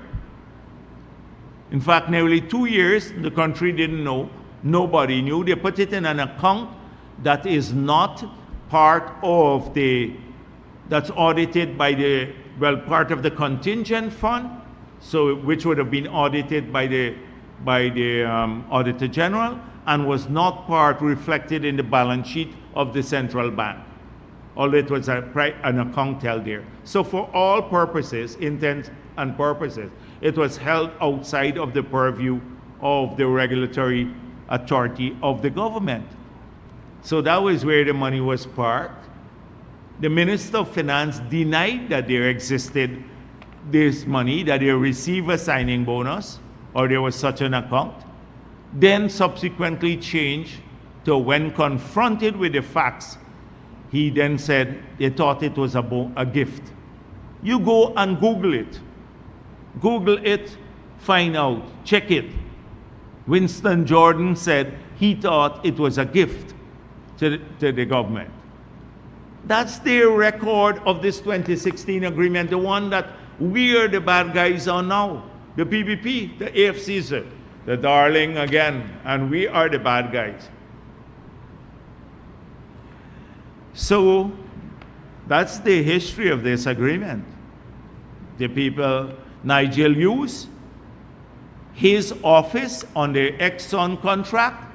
In fact, nearly 2 years, the country didn't know. Nobody knew. They put it in an account that is not part of the, that's audited by the, well, part of the contingent fund, so which would have been audited by the Auditor General, and was not part reflected in the balance sheet of the central bank. Although it was an account held there. So for all purposes, intents and purposes, it was held outside of the purview of the regulatory authority of the government. So that was where the money was parked. The Minister of Finance denied that there existed this money, that they received a signing bonus, or there was such an account. Then subsequently changed to, when confronted with the facts, he then said they thought it was a gift. You go and Google it. Google it, find out, check it. Winston Jordan said he thought it was a gift to the government. That's their record of this 2016 agreement, the one that we are the bad guys on now. The PPP, the AFC is the darling again, and we are the bad guys. So that's the history of this agreement. The people, Nigel Hughes, his office on the Exxon contract,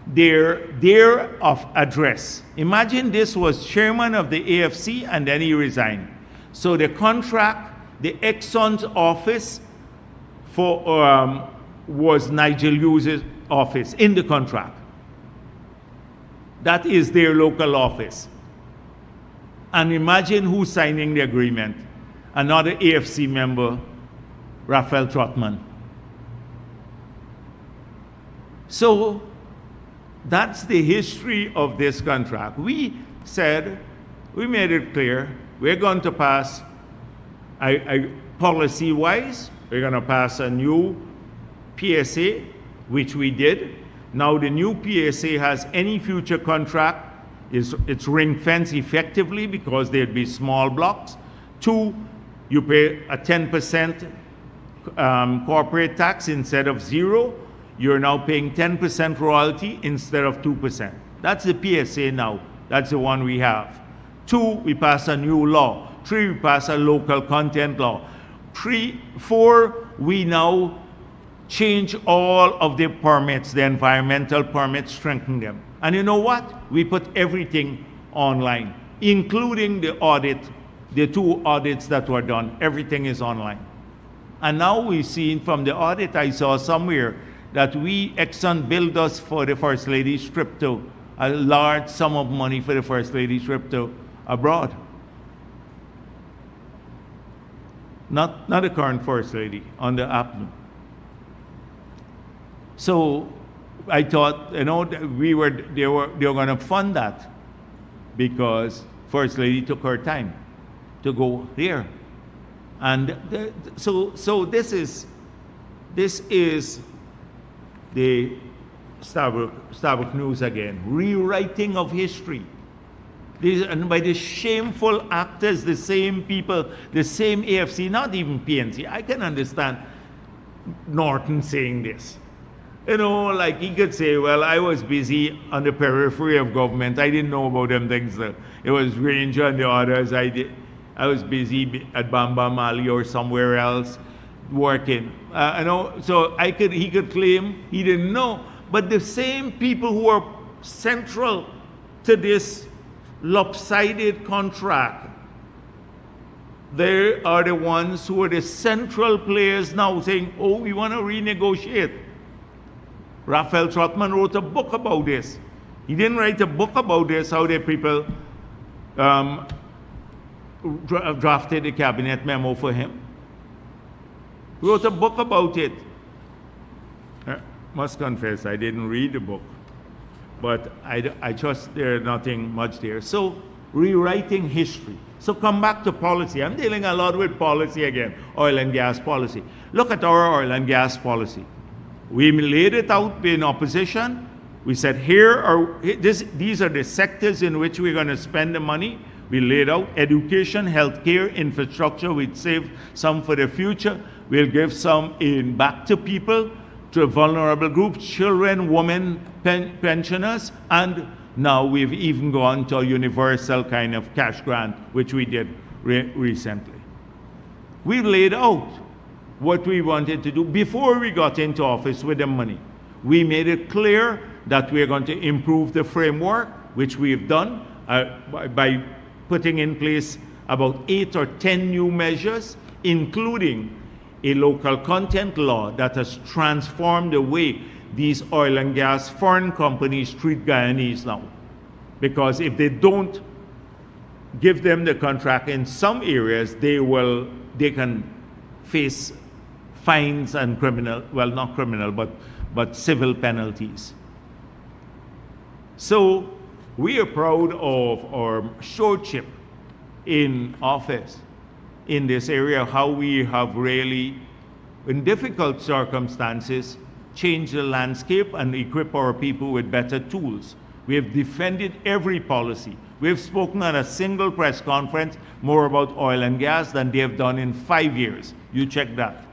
their of address. Imagine this was chairman of the AFC and then he resigned. So the contract, the Exxon's office for was Nigel Hughes' office in the contract. That is their local office. And imagine who's signing the agreement. Another AFC member, Raphael Trotman. So that's the history of this contract. We said, we made it clear, we're going to pass, policy-wise, we're going to pass a new PSA, which we did. Now the new PSA has any future contract, it's ring-fenced effectively because there'd be small blocks. 2, you pay a 10% corporate tax instead of 0. You're now paying 10% royalty instead of 2%. That's the PSA now. That's the one we have. 2, we pass a new law. 3, we pass a local content law. 4, we now change all of the permits, the environmental permits, strengthen them. And you know what? We put everything online, including the audit, the 2 audits that were done. Everything is online. And now we've seen from the audit I saw somewhere that Exxon billed us for the First Lady's trip to, a large sum of money for the First Lady's trip to abroad. Not the current First Lady, on the APNU. So I thought, they were going to fund that because First Lady took her time to go there. And so this is the Starbuck News again, rewriting of history. And by the shameful actors, the same people, the same AFC, not even PNC. I can understand Norton saying this. Like he could say, well, I was busy on the periphery of government. I didn't know about them things. It was Ranger and the others. I was busy at Bamba Mali or somewhere else working. So he could claim he didn't know. But the same people who are central to this lopsided contract, they are the ones who are the central players now saying, oh, we want to renegotiate. Raphael Trotman wrote a book about this. He didn't write a book about this, how the people drafted the cabinet memo for him. He wrote a book about it. I must confess, I didn't read the book, but I trust there's nothing much there. So, rewriting history. So come back to policy. I'm dealing a lot with policy again, oil and gas policy. Look at our oil and gas policy. We laid it out in opposition. We said, these are the sectors in which we're going to spend the money. We laid out education, healthcare, infrastructure. We'd save some for the future. We'll give some back to people, to vulnerable groups, children, women, pensioners, and now we've even gone to a universal kind of cash grant, which we did recently. We laid out what we wanted to do before we got into office with the money. We made it clear that we're going to improve the framework, which we've done by putting in place about 8 or 10 new measures, including a local content law that has transformed the way these oil and gas foreign companies treat Guyanese now. Because if they don't give them the contract in some areas, they can face fines and not criminal, but civil penalties. So we are proud of our stewardship in office in this area, how we have really, in difficult circumstances, changed the landscape and equip our people with better tools. We have defended every policy. We have spoken at a single press conference more about oil and gas than they have done in 5 years. You check that.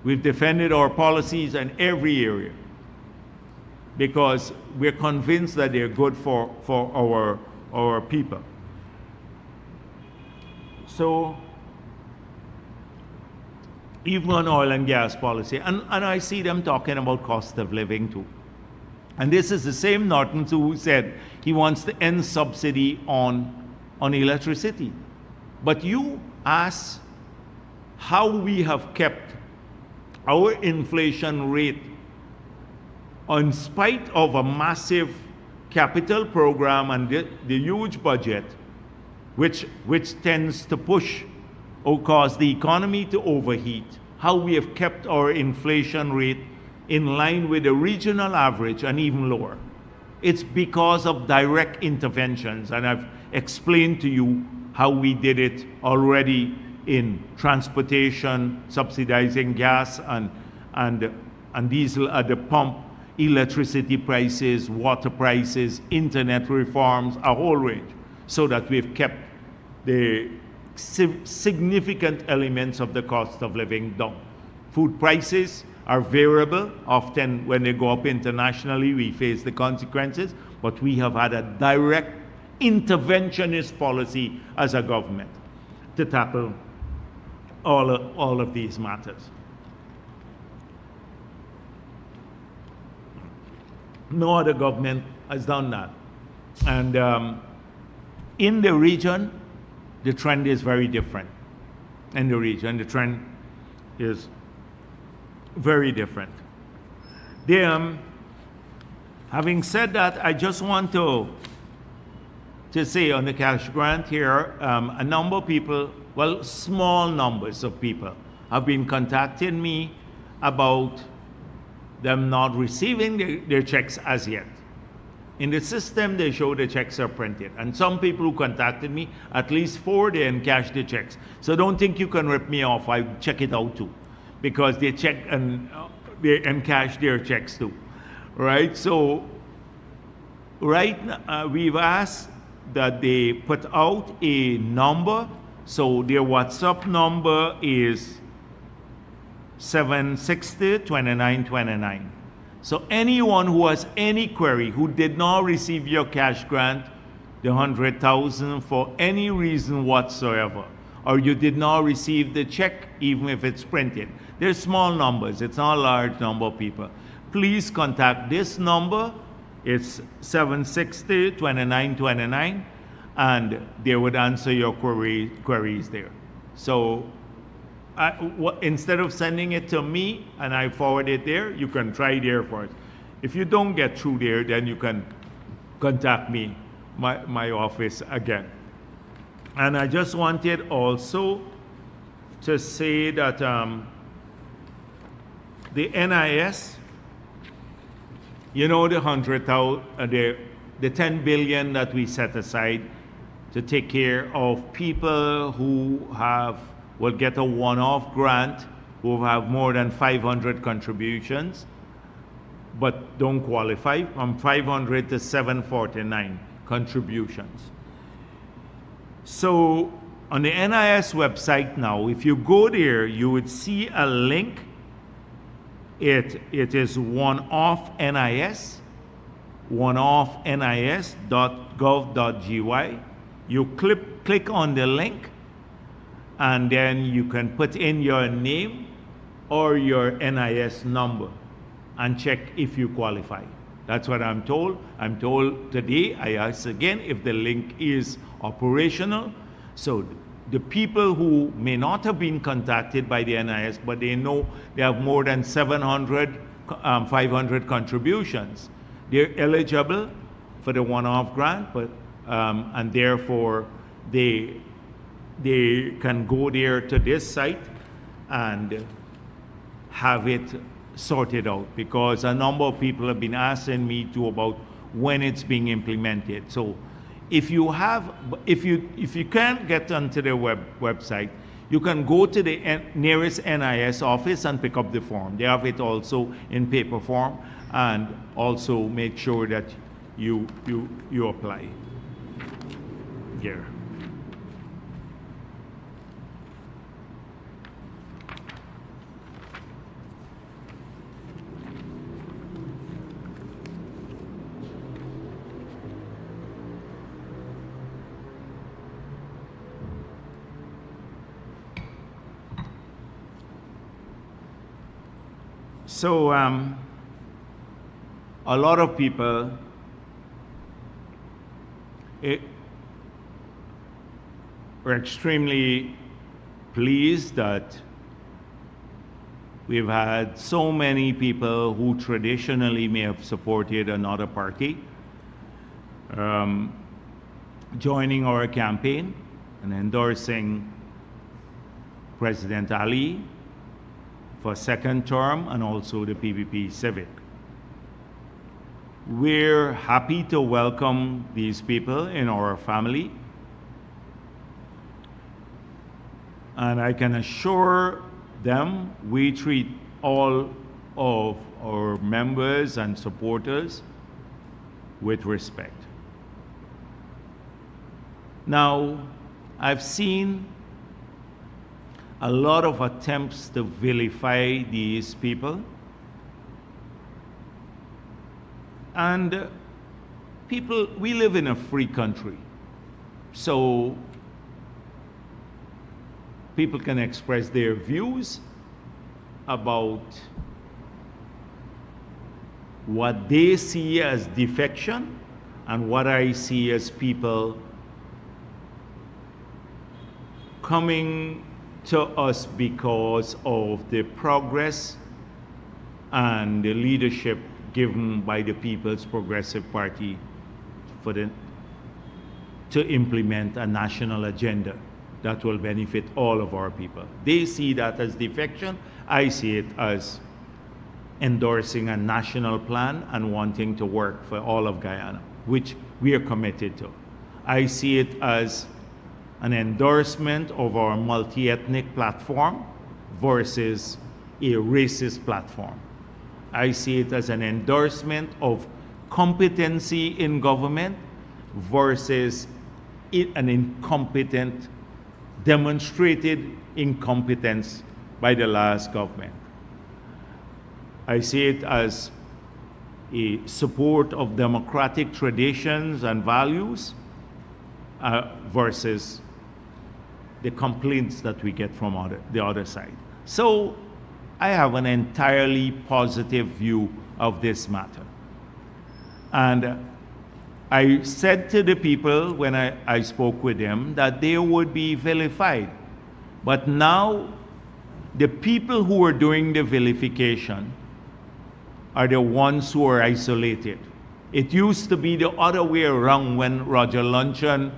We've defended our policies in every area because we're convinced that they're good for our people. So even on oil and gas policy, and I see them talking about cost of living too. And this is the same Norton who said he wants to end subsidy on electricity. But you ask how we have kept our inflation rate in spite of a massive capital program and the huge budget, which tends to push or cause the economy to overheat, how we have kept our inflation rate in line with the regional average and even lower. It's because of direct interventions, and I've explained to you how we did it already in transportation, subsidizing gas and diesel at the pump, electricity prices, water prices, internet reforms, a whole range, so that we've kept the significant elements of the cost of living down. Food prices are variable. Often when they go up internationally, we face the consequences, but we have had a direct interventionist policy as a government to tackle all of these matters. No other government has done that. And in the region, the trend is very different. In the region, the trend is very different. Having said that, I just want to say on the cash grant here, a number of people, well, small numbers of people have been contacting me about them not receiving their checks as yet. In the system, they show the checks are printed. And some people who contacted me, at least 4, they encashed the checks. So don't think you can rip me off. I check it out too, because they check and they encash their checks too, right? So we've asked that they put out a number. So their WhatsApp number is 760-2929. So anyone who has any query, who did not receive your cash grant, the 100,000 for any reason whatsoever, or you did not receive the check even if it's printed. They're small numbers, it's not a large number of people. Please contact this number. It's 760-2929, and they would answer your queries there. So instead of sending it to me and I forward it there, you can try there first. If you don't get through there, then you can contact me, my office again. And I just wanted also to say that the NIS, you know, the 10 billion that we set aside to take care of people who will get a one-off grant, who have more than 500 contributions, but don't qualify, from 500 to 749 contributions. So on the NIS website now, if you go there, you would see a link. It is one-off NIS, oneoffnis.gov.gy. You click on the link, and then you can put in your name or your NIS number and check if you qualify. That's what I'm told. I'm told today, I ask again if the link is operational. So the people who may not have been contacted by the NIS, but they know they have more than 500 contributions, they're eligible for the one-off grant, but and therefore they can go there to this site and have it sorted out, because a number of people have been asking me too about when it's being implemented. So if you can't get onto their website, you can go to the nearest NIS office and pick up the form. They have it also in paper form, and also make sure that you apply here. So a lot of people were extremely pleased that We've had so many people who traditionally may have supported another party joining our campaign and endorsing President Ali for second term and also the PPP Civic. We're happy to welcome these people in our family. And I can assure them we treat all of our members and supporters with respect. Now, I've seen a lot of attempts to vilify these people. And people, we live in a free country. So people can express their views about what they see as defection and what I see as people coming to us because of the progress and the leadership given by the People's Progressive Party to implement a national agenda that will benefit all of our people. They see that as defection. I see it as endorsing a national plan and wanting to work for all of Guyana, which we are committed to. I see it as an endorsement of our multi-ethnic platform versus a racist platform. I see it as an endorsement of competency in government versus an incompetent, demonstrated incompetence by the last government. I see it as a support of democratic traditions and values versus the complaints that we get from the other side. So I have an entirely positive view of this matter. And I said to the people when I spoke with them that they would be vilified. But now the people who are doing the vilification are the ones who are isolated. It used to be the other way around when Roger Luncheon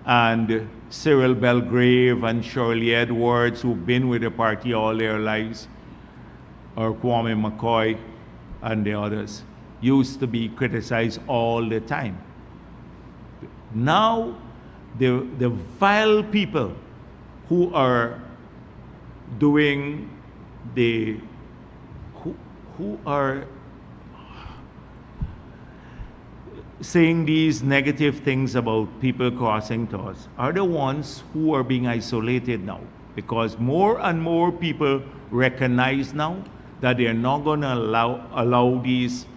and Cyril Belgrave and Shirley Edwards, who've been with the party all their lives, or Kwame McCoy and the others, used to be criticized all the time. Now, the vile people who are doing who are saying these negative things about people crossing to us are the ones who are being isolated now, because more and more people recognize now that they're not going to allow these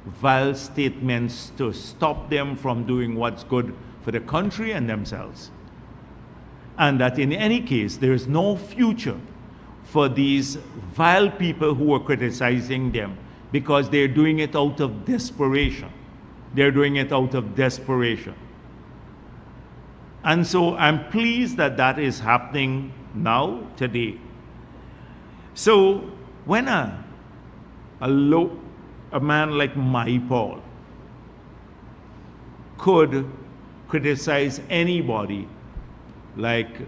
vile statements to stop them from doing what's good for the country and themselves. And that in any case, there is no future for these vile people who are criticizing them, because they're doing it out of desperation. They're doing it out of desperation. And so I'm pleased that that is happening now, today. So when a man like my Paul could criticize anybody, like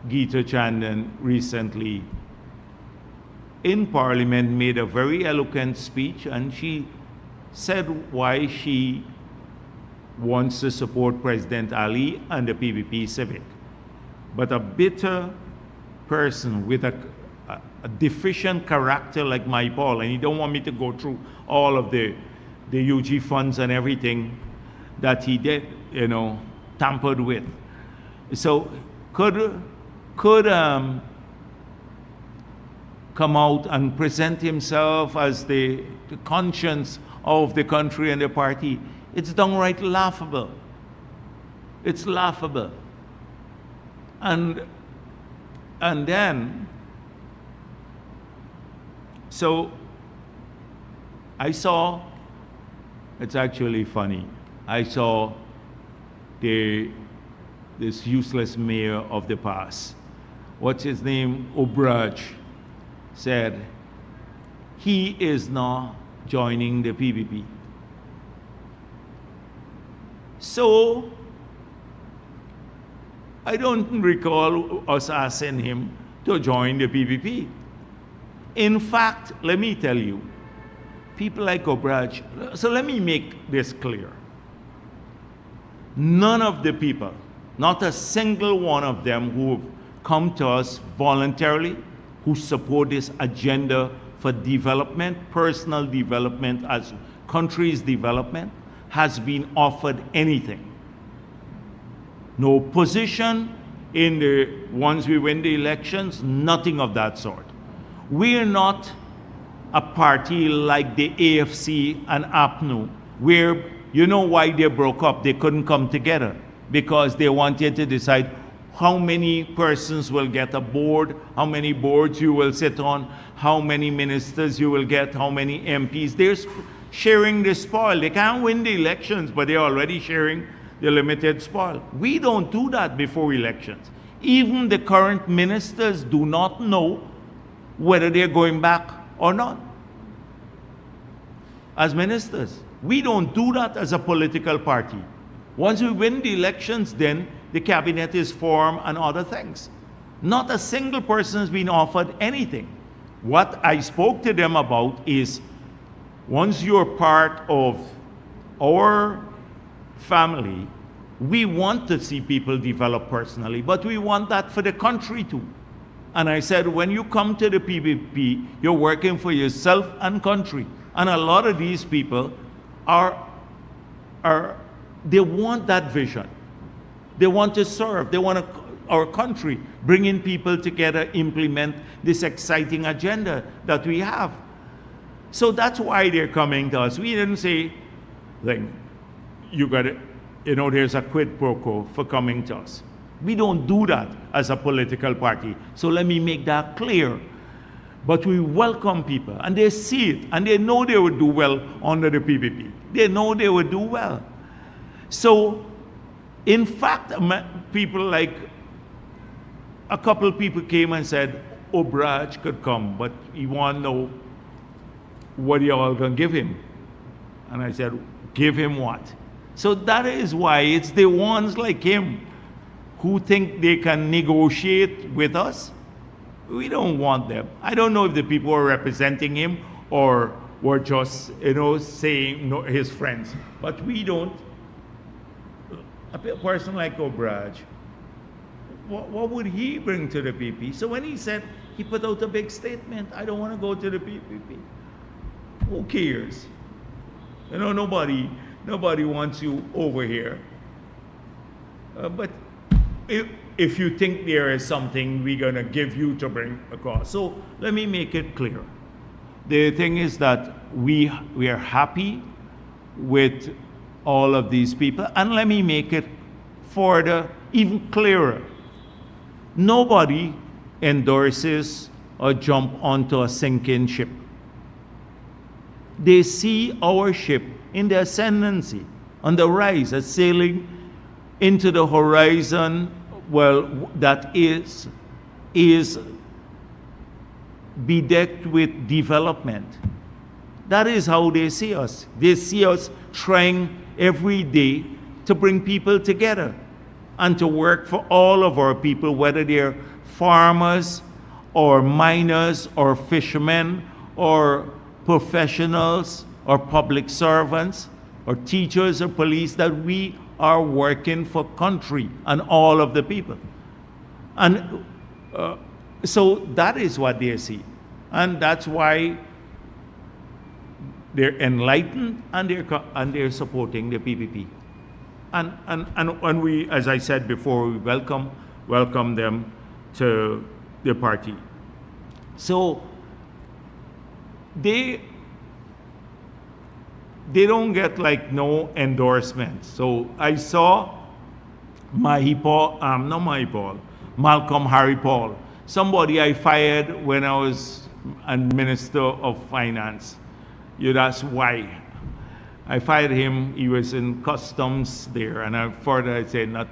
Geeta Chandan recently in Parliament made a very eloquent speech, and she said why she wants to support President Ali and the PPP Civic. But a bitter person with a deficient character like my Paul, and you don't want me to go through all of the UG funds and everything that he did, tampered with. So could come out and present himself as the conscience of the country and the party. It's downright laughable. It's laughable. And then, so I saw, it's actually funny, I saw this useless mayor of the past, what's his name, Obraj, said he is not joining the PPP. So I don't recall us asking him to join the PPP. In fact, let me tell you, people like Obraj, so let me make this clear. None of the people, not a single one of them who have come to us voluntarily, who support this agenda for development, personal development as country's development, has been offered anything. No position in the once we win the elections, nothing of that sort. We're not a party like the AFC and APNU, where you know why they broke up? They couldn't come together because they wanted to decide how many persons will get a board, how many boards you will sit on, how many ministers you will get, how many MPs. They're sharing the spoil. They can't win the elections, but they're already sharing the limited spoil. We don't do that before elections. Even the current ministers do not know whether they're going back or not as ministers. We don't do that as a political party. Once we win the elections, then the cabinet is formed and other things. Not a single person has been offered anything. What I spoke to them about is, once you're part of our family, we want to see people develop personally, but we want that for the country too. And I said, when you come to the PPP, you're working for yourself and country. And a lot of these people they want that vision. They want to serve. They want our country, bringing people together, implement this exciting agenda that we have. So that's why they're coming to us. We didn't say, like, you got to, there's a quid pro quo for coming to us. We don't do that as a political party. So let me make that clear. But we welcome people, and they see it, and they know they would do well under the PPP. They know they would do well. So, in fact, people like, a couple people came and said, Obraj could come, but he want to know what y'all gonna give him. And I said, give him what? So that is why it's the ones like him who think they can negotiate with us. We don't want them. I don't know if the people are representing him or were just, saying his friends. But we don't. A person like Obraj, what would he bring to the PP? So when he said, he put out a big statement, I don't want to go to the PPP. Who cares? Nobody wants you over here. But if you think there is something we're going to give you to bring across. So let me make it clear. The thing is that we are happy with all of these people. And let me make it further, even clearer. Nobody endorses or jump onto a sinking ship. They see our ship in the ascendancy, on the rise, as sailing into the horizon, that is bedecked with development. That is how they see us. They see us trying every day to bring people together and to work for all of our people, whether they're farmers or miners or fishermen or professionals or public servants or teachers or police, that we are working for country and all of the people. And so that is what they see. And that's why they're enlightened and they're supporting the PPP. And we, as I said before, we welcome them to the party. So they don't get no endorsement. So I saw Malcolm Harry Paul, somebody I fired when I was a Minister of Finance. You'd ask why. I fired him. He was in customs there, and I said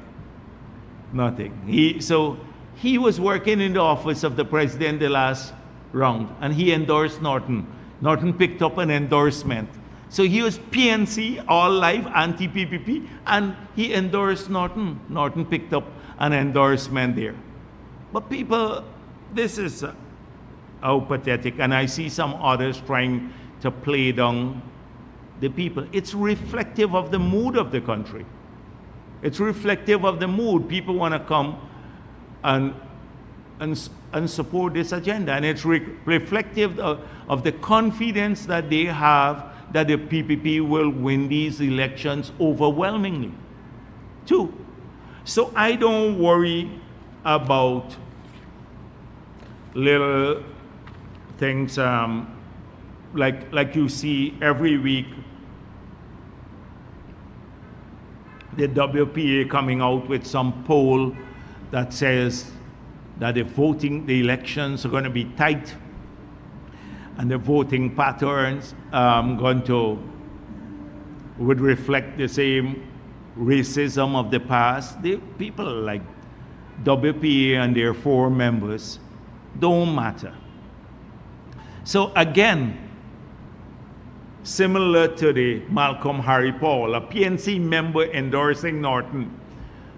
nothing. He was working in the office of the president the last round, and he endorsed Norton. Norton picked up an endorsement. So he was PNC all life, anti-PPP, and he endorsed Norton. Norton picked up an endorsement there. But people, this is how pathetic, and I see some others trying to play down the people. It's reflective of the mood of the country. It's reflective of the mood. People want to come and support this agenda, and it's reflective of the confidence that they have that the PPP will win these elections overwhelmingly, too. So I don't worry about little things like you see every week, the WPA coming out with some poll that says that the elections are going to be tight, and the voting patterns would reflect the same racism of the past. The people like WPA and their 4 members don't matter. So again, similar to the Malcolm Harry Paul, a PNC member endorsing Norton,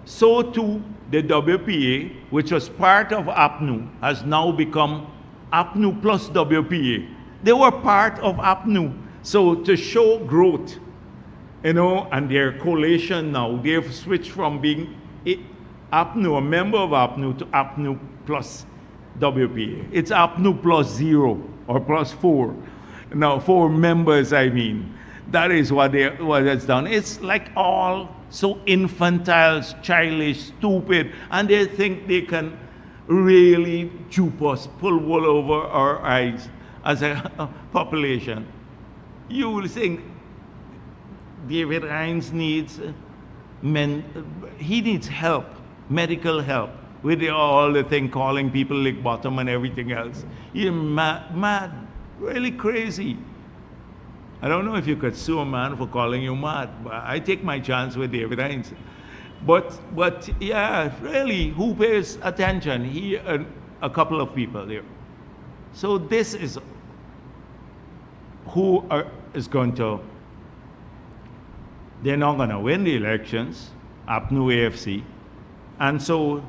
so too the WPA, which was part of APNU, has now become APNU plus WPA. They were part of APNU. So to show growth, and their coalition now, they've switched from being APNU, a member of APNU, to APNU plus WPA. It's APNU plus 0 or plus 4. Now, 4 members, I mean. That is what it's done. It's like all so infantile, childish, stupid, and they think they can really dupe us, pull wool over our eyes as a population. You will think David Hines needs help, medical help, with all the thing calling people lick bottom and everything else. You're mad, really crazy. I don't know if you could sue a man for calling you mad, but I take my chance with David Hines. But yeah, really, who pays attention? He and a couple of people there. So this is who is going to. They're not going to win the elections, APNU AFC, and so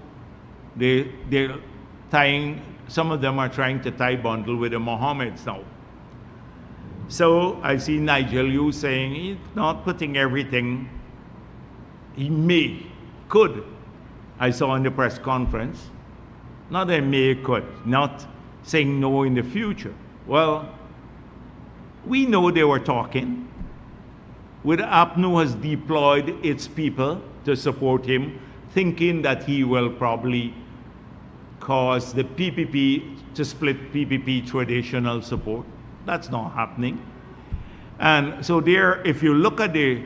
they're tying. Some of them are trying to tie bundle with the Mohammeds now. So I see Nigel Yu saying he's not putting everything. He could. I saw in the press conference. Not that may, could. Not saying no in the future. Well, we know they were talking. With APNU has deployed its people to support him, thinking that he will probably cause the PPP to split PPP traditional support. That's not happening. And so there, if you look at the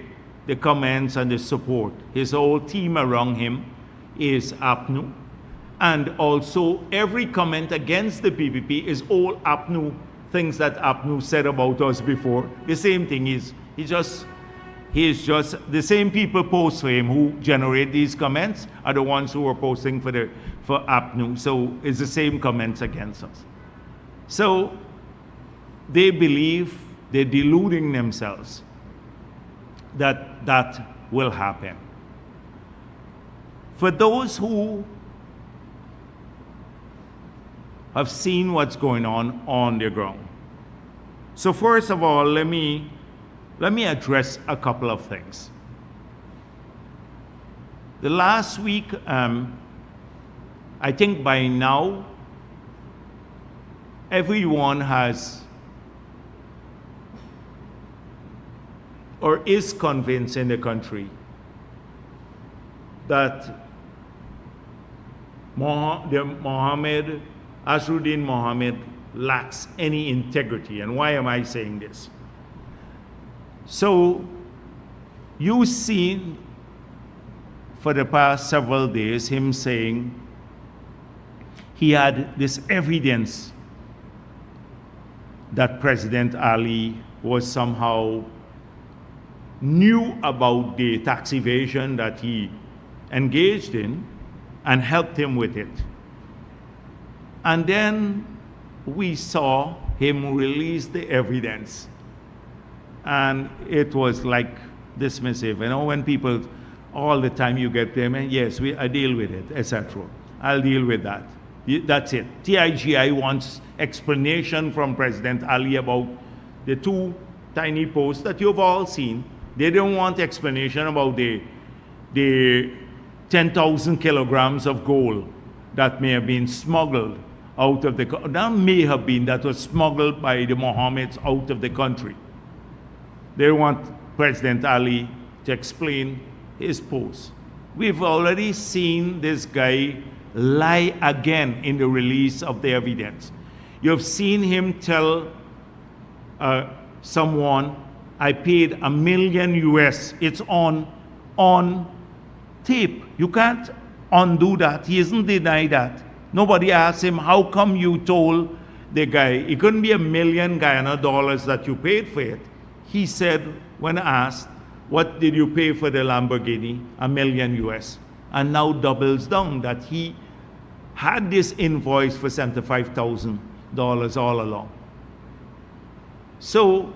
comments and the support, his whole team around him is APNU. And also every comment against the PPP is all APNU, things that APNU said about us before. The same thing is, he's just the same people post for him who generate these comments are the ones who are posting for APNU. So it's the same comments against us. So they believe they're deluding themselves that that will happen. For those who have seen what's going on the ground. So first of all, let me address a couple of things. The last week, I think by now, everyone has or is convinced in the country that Azruddin Mohammed lacks any integrity. And why am I saying this? So you've seen for the past several days him saying he had this evidence that President Ali was somehow knew about the tax evasion that he engaged in and helped him with it. And then we saw him release the evidence. And it was like dismissive. You know, when people, all the time you get them, and yes, I deal with it, etc. I'll deal with that. That's it. TIGI wants explanation from President Ali about the 2 tiny posts that you've all seen. They don't want explanation about the 10,000 kilograms of gold that may have been smuggled out of the country. That was smuggled by the Mohammeds out of the country. They want President Ali to explain his post. We've already seen this guy lie again in the release of the evidence. You've seen him tell someone, I paid $1 million US. It's on tape. You can't undo that. He isn't denied that. Nobody asked him, how come you told the guy? It couldn't be $1 million Guyana dollars that you paid for it. He said, when asked, what did you pay for the Lamborghini? $1 million US. And now doubles down that he had this invoice for $75,000 all along. So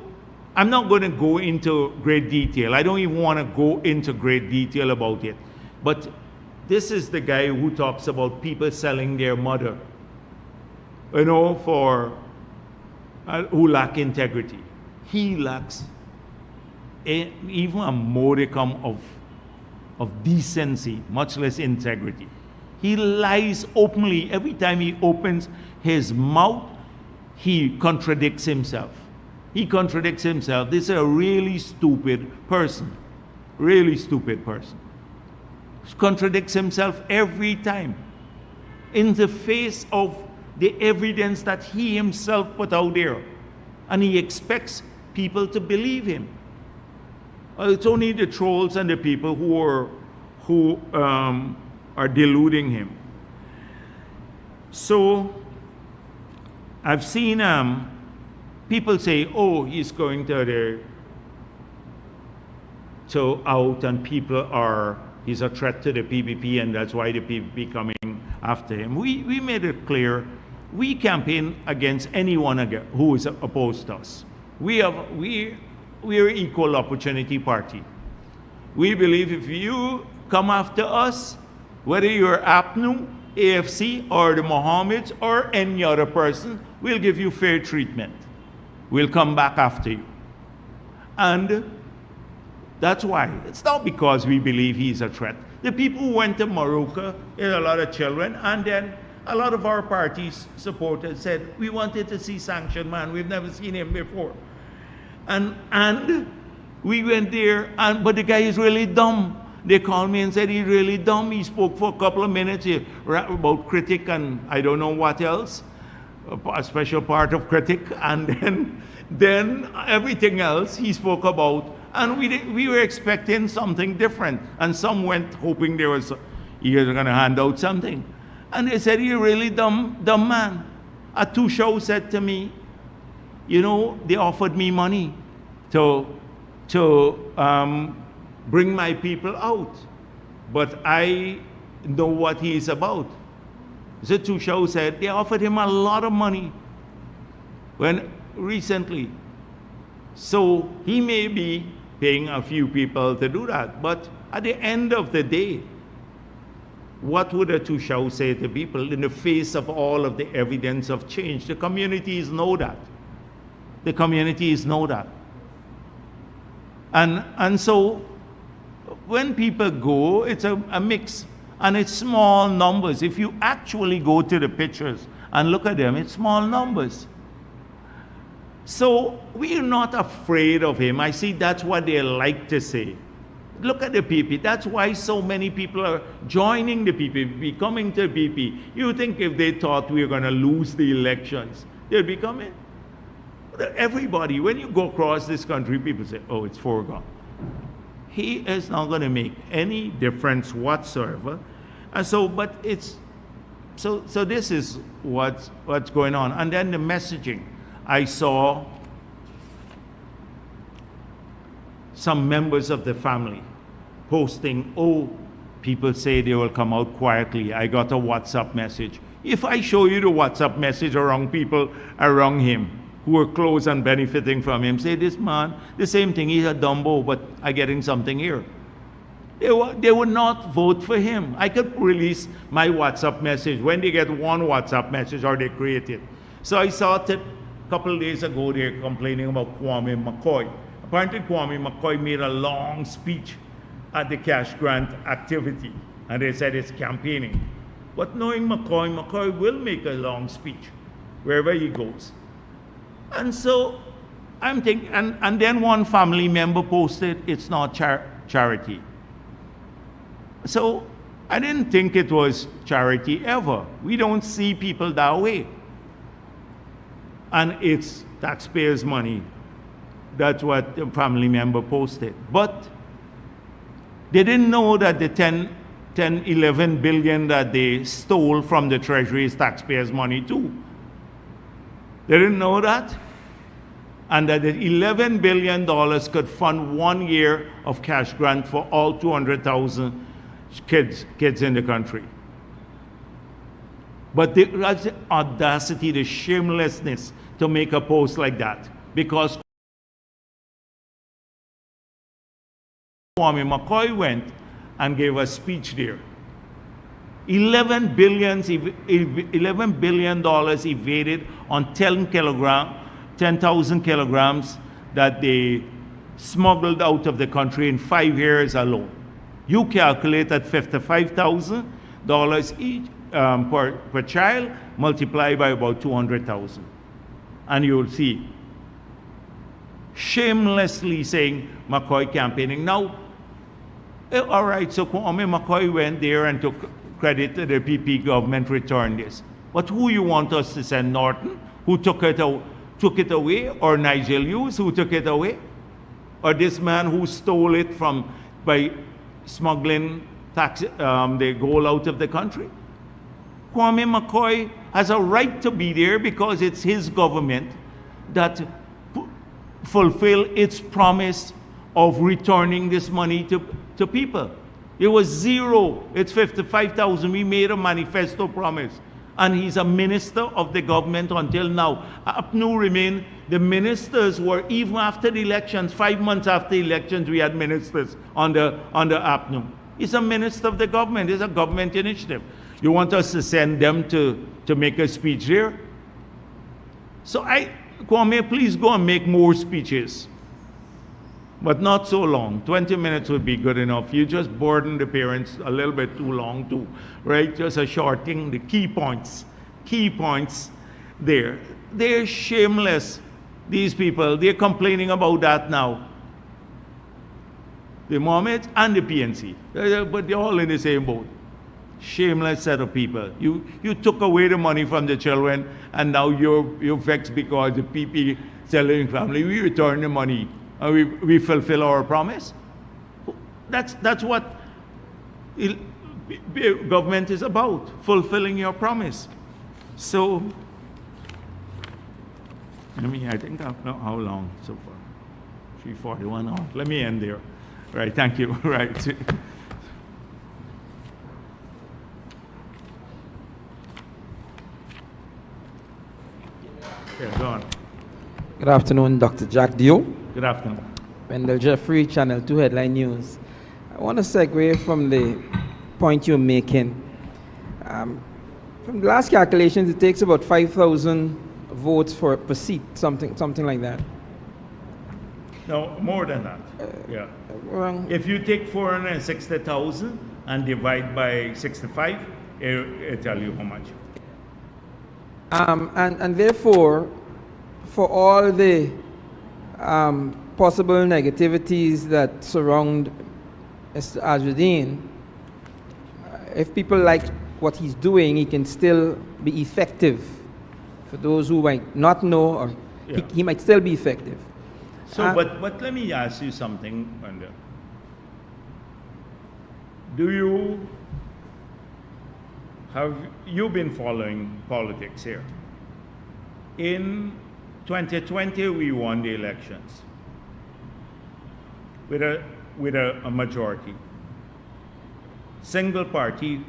I'm not going to go into great detail. I don't even want to go into great detail about it. But this is the guy who talks about people selling their mother, you know, for who lack integrity. He lacks even a modicum of decency, much less integrity. He lies openly. Every time he opens his mouth, he contradicts himself. He contradicts himself. This is a really stupid person. Really stupid person. He contradicts himself every time. In the face of the evidence that he himself put out there. And he expects people to believe him. It's only the trolls and the people who are deluding him. So I've seen people say, oh, he's going to out and he's a threat to the PPP and that's why the PPP coming after him. We made it clear, we campaign against anyone who is opposed to us. We're an equal opportunity party. We believe if you come after us, whether you're APNU, AFC, or the Mohammeds, or any other person, we'll give you fair treatment. We'll come back after you. And that's why. It's not because we believe he's a threat. The people who went to Morocco, a lot of children, and then a lot of our party's supporters said, we wanted to see Sanction Man. We've never seen him before. And we went there, but the guy is really dumb. They called me and said he's really dumb. He spoke for a couple of minutes about critic and I don't know what else, a special part of critic, and then everything else he spoke about. And we were expecting something different. And some went hoping he was going to hand out something. And they said, you're a really dumb man. A two-show said to me, you know, they offered me money to bring my people out. But I know what he's about. The two-show said they offered him a lot of money recently. So he may be paying a few people to do that. But at the end of the day, what would a two-show say to people in the face of all of the evidence of change? The communities know that. The communities know that. And so when people go, it's a mix. And it's small numbers. If you actually go to the pictures and look at them, it's small numbers. So we're not afraid of him. I see that's what they like to say. Look at the PP. That's why so many people are joining the PP, coming to the PP. You think if they thought we were going to lose the elections, they'd be coming? Everybody, when you go across this country, people say, oh, it's foregone. He is not going to make any difference whatsoever. And so, but it's, so this is what's going on. And then the messaging. I saw some members of the family posting, oh, people say they will come out quietly. I got a WhatsApp message. If I show you the WhatsApp message around people around him who are close and benefiting from him, say, this man, the same thing, he's a Dumbo, but I getting something here. They would not vote for him. I could release my WhatsApp message when they get one WhatsApp message or they create it. So I saw it a couple of days ago, they're complaining about Kwame McCoy. Apparently Kwame McCoy made a long speech at the cash grant activity, and they said it's campaigning. But knowing McCoy, McCoy will make a long speech wherever he goes. And so I'm thinking, and then one family member posted, it's not charity. So I didn't think it was charity ever. We don't see people that way. And it's taxpayers' money. That's what the family member posted. But they didn't know that the 11 billion that they stole from the Treasury is taxpayers' money too. They didn't know that. And that the $11 billion could fund 1 year of cash grant for all 200,000 kids in the country. But that's the audacity, the shamelessness to make a post like that. Because Kwame McCoy went and gave a speech there. $11 billion evaded on 10,000 kilograms that they smuggled out of the country in 5 years alone. You calculate at $55,000 each per child, multiply by about 200,000. And you'll see, shamelessly saying McCoy campaigning. Now, all right, so Kwame McCoy went there and took credit to the PP government returned this. But who you want us to send? Norton, who took it away? Or Nigel Hughes, who took it away? Or this man who stole it by smuggling the gold out of the country? Kwame McCoy has a right to be there because it's his government that fulfill its promise of returning this money to people. It was zero. It's 55,000. We made a manifesto promise. And he's a minister of the government until now. APNU remain, the ministers were, even after the elections, 5 months after the elections, we had ministers under APNU. He's a minister of the government. It's a government initiative. You want us to send them to make a speech here? So Kwame, please go and make more speeches. But not so long. 20 minutes would be good enough. You just burden the parents a little bit too long too, right? Just a short thing, the key points there. They're shameless, these people. They're complaining about that now. The Mohammeds and the PNC, but they're all in the same boat. Shameless set of people. You took away the money from the children, and now you're vexed because the PP selling family, we return the money. We fulfill our promise. That's what government is about, fulfilling your promise. So, I think I've know how long so far. 3:41 hours. Let me end there. Right, thank you. Right. Yeah, go on. Good afternoon, Dr. Jagdeo. Good afternoon. Wendell Jeffrey, Channel 2 Headline News. I want to segue from the point you're making. From the last calculations, it takes about 5,000 votes per seat, something like that. No, more than that. Yeah. If you take 460,000 and divide by 65, it'll tell you how much. And therefore, for all the possible negativities that surround Mr. Azuddin, if people like what he's doing, he can still be effective. For those who might not know, or yeah, he might still be effective. So, but let me ask you something, Wanda. Have you been following politics here? In 2020, we won the elections with a majority. Single party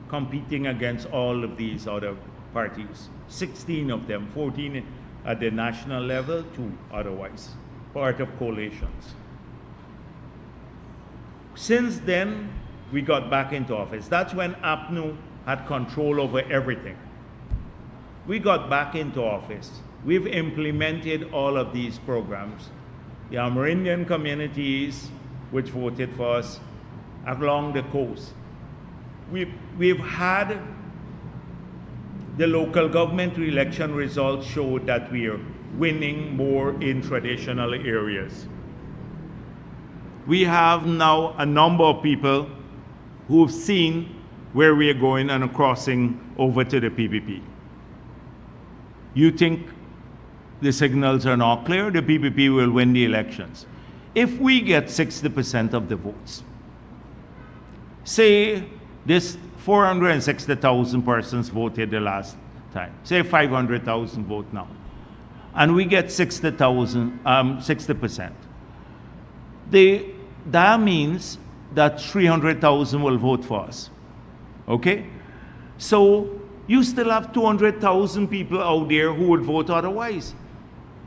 competing against all of these other parties. 16 of them, 14 at the national level, 2 otherwise, part of coalitions. Since then, we got back into office. That's when APNU had control over everything. We got back into office. We've implemented all of these programs. The Amerindian communities, which voted for us, along the coast. We've had the local government election results show that we are winning more in traditional areas. We have now a number of people who've seen where we are going and are crossing over to the PPP. You think the signals are not clear? The PPP will win the elections. If we get 60% of the votes, say this 460,000 persons voted the last time, say 500,000 vote now, and we get 60%. That means that 300,000 will vote for us, okay? So you still have 200,000 people out there who would vote otherwise.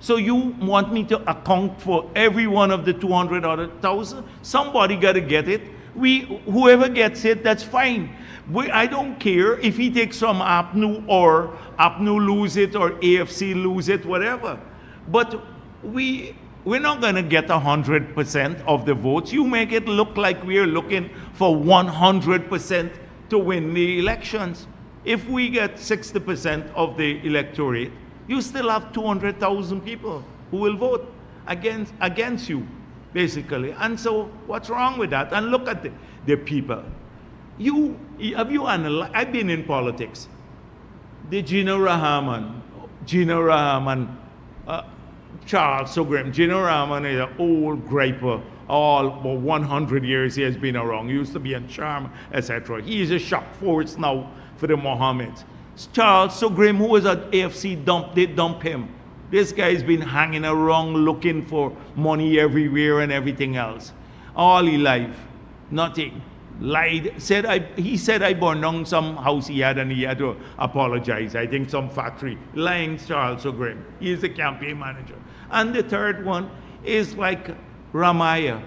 So you want me to account for every one of the 200,000? Somebody got to get it. Whoever gets it, that's fine. I don't care if he takes from APNU or APNU lose it or AFC lose it, whatever. But we're not going to get 100% of the votes. You make it look like we're looking for 100% to win the elections. If we get 60% of the electorate, you still have 200,000 people who will vote against you, basically. And so what's wrong with that? And look at the people. Have you analyzed? I've been in politics. The Gina Rahaman, Charles Sogrim. Gina Rahaman is an old griper. All 100 years he has been around. He used to be in Charm, etc. He is a shock force now for the Mohammeds. Charles Sogrim, who was at AFC, they dump him. This guy's been hanging around looking for money everywhere and everything else. All his life, nothing. Lied, he said I burned down some house he had and he had to apologize. I think some factory. Lying Charles Sogrim. He is the campaign manager. And the third one is like Ramaya.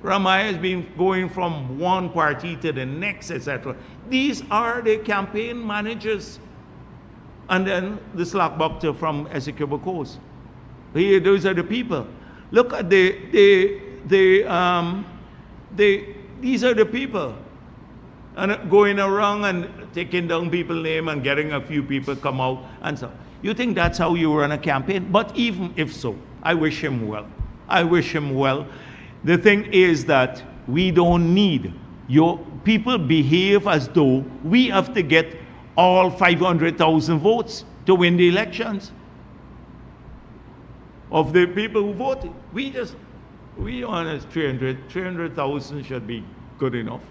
Ramaya has been going from one party to the next, etc. These are the campaign managers. And then the slack buckter from Essequibo Coast. Those are the people. Look at these are the people. And going around and taking down people's name and getting a few people come out and so. You think that's how you run a campaign? But even if so, I wish him well. I wish him well. The thing is that we don't need your people behave as though we have to get all 500,000 votes to win the elections. Of the people who voted, we honest 300,000 should be good enough.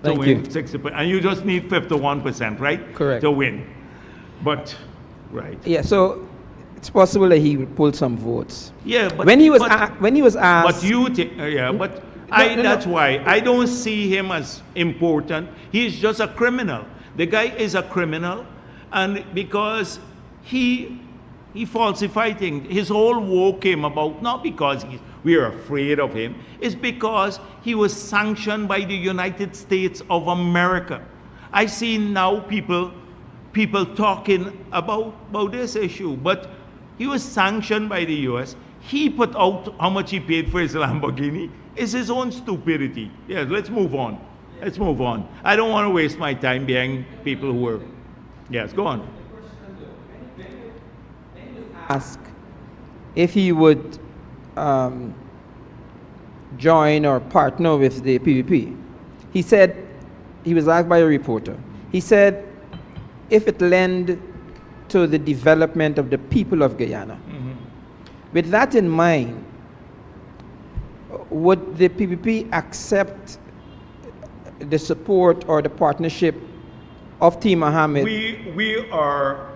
Thank to win you. 60%. And you just need 51%, right? Correct. To win. But, right. Yeah, so it's possible that he pulled some votes. Yeah, but when he was asked, but you think, but that's no. why I don't see him as important. He's just a criminal. The guy is a criminal, and because he falsified things. His whole war came about not because we are afraid of him. It's because he was sanctioned by the United States of America. I see now people talking about this issue, but he was sanctioned by the U.S. He put out how much he paid for his Lamborghini. It's his own stupidity. Yes, let's move on. Let's move on. I don't want to waste my time being people who are... Yes, go on. Ask if he would join or partner with the PVP. He said, he was asked by a reporter, he said, if it lend to the development of the people of Guyana. Mm-hmm. With that in mind, would the PPP accept the support or the partnership of T. Mohammed? We are,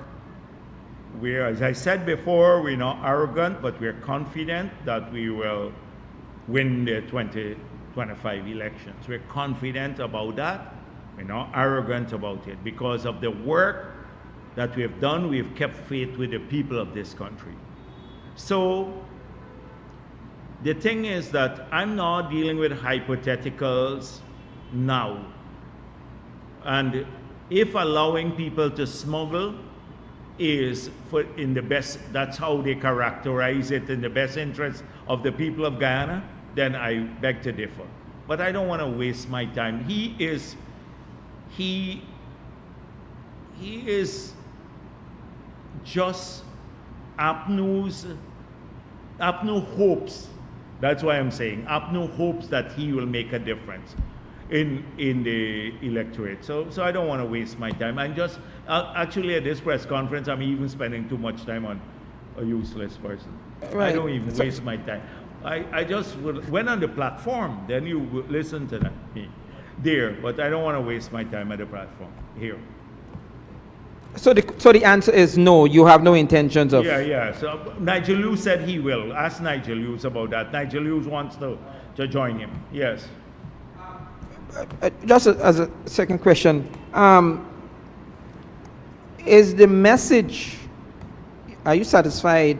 as I said before, we're not arrogant, but we're confident that we will win the 2025 elections. We're confident about that. arrogant about it. Because of the work that we have done, we have kept faith with the people of this country. So the thing is that I'm not dealing with hypotheticals now. And if allowing people to smuggle is in the best, that's how they characterize it, in the best interest of the people of Guyana, then I beg to differ. But I don't want to waste my time. He is just APNU's hopes. That's why I'm saying APNU hopes that he will make a difference in the electorate. So I don't want to waste my time. I'm just actually at this press conference, I'm even spending too much time on a useless person. Right. I don't even waste my time. I just went on the platform, then you would listen to me there, but I don't want to waste my time at the platform here. So the answer is no, you have no intentions of... Yeah. So Nigel Lewis said he will. Ask Nigel Lewis about that. Nigel Lewis wants to join him. Yes. Just as a second question, is the message, are you satisfied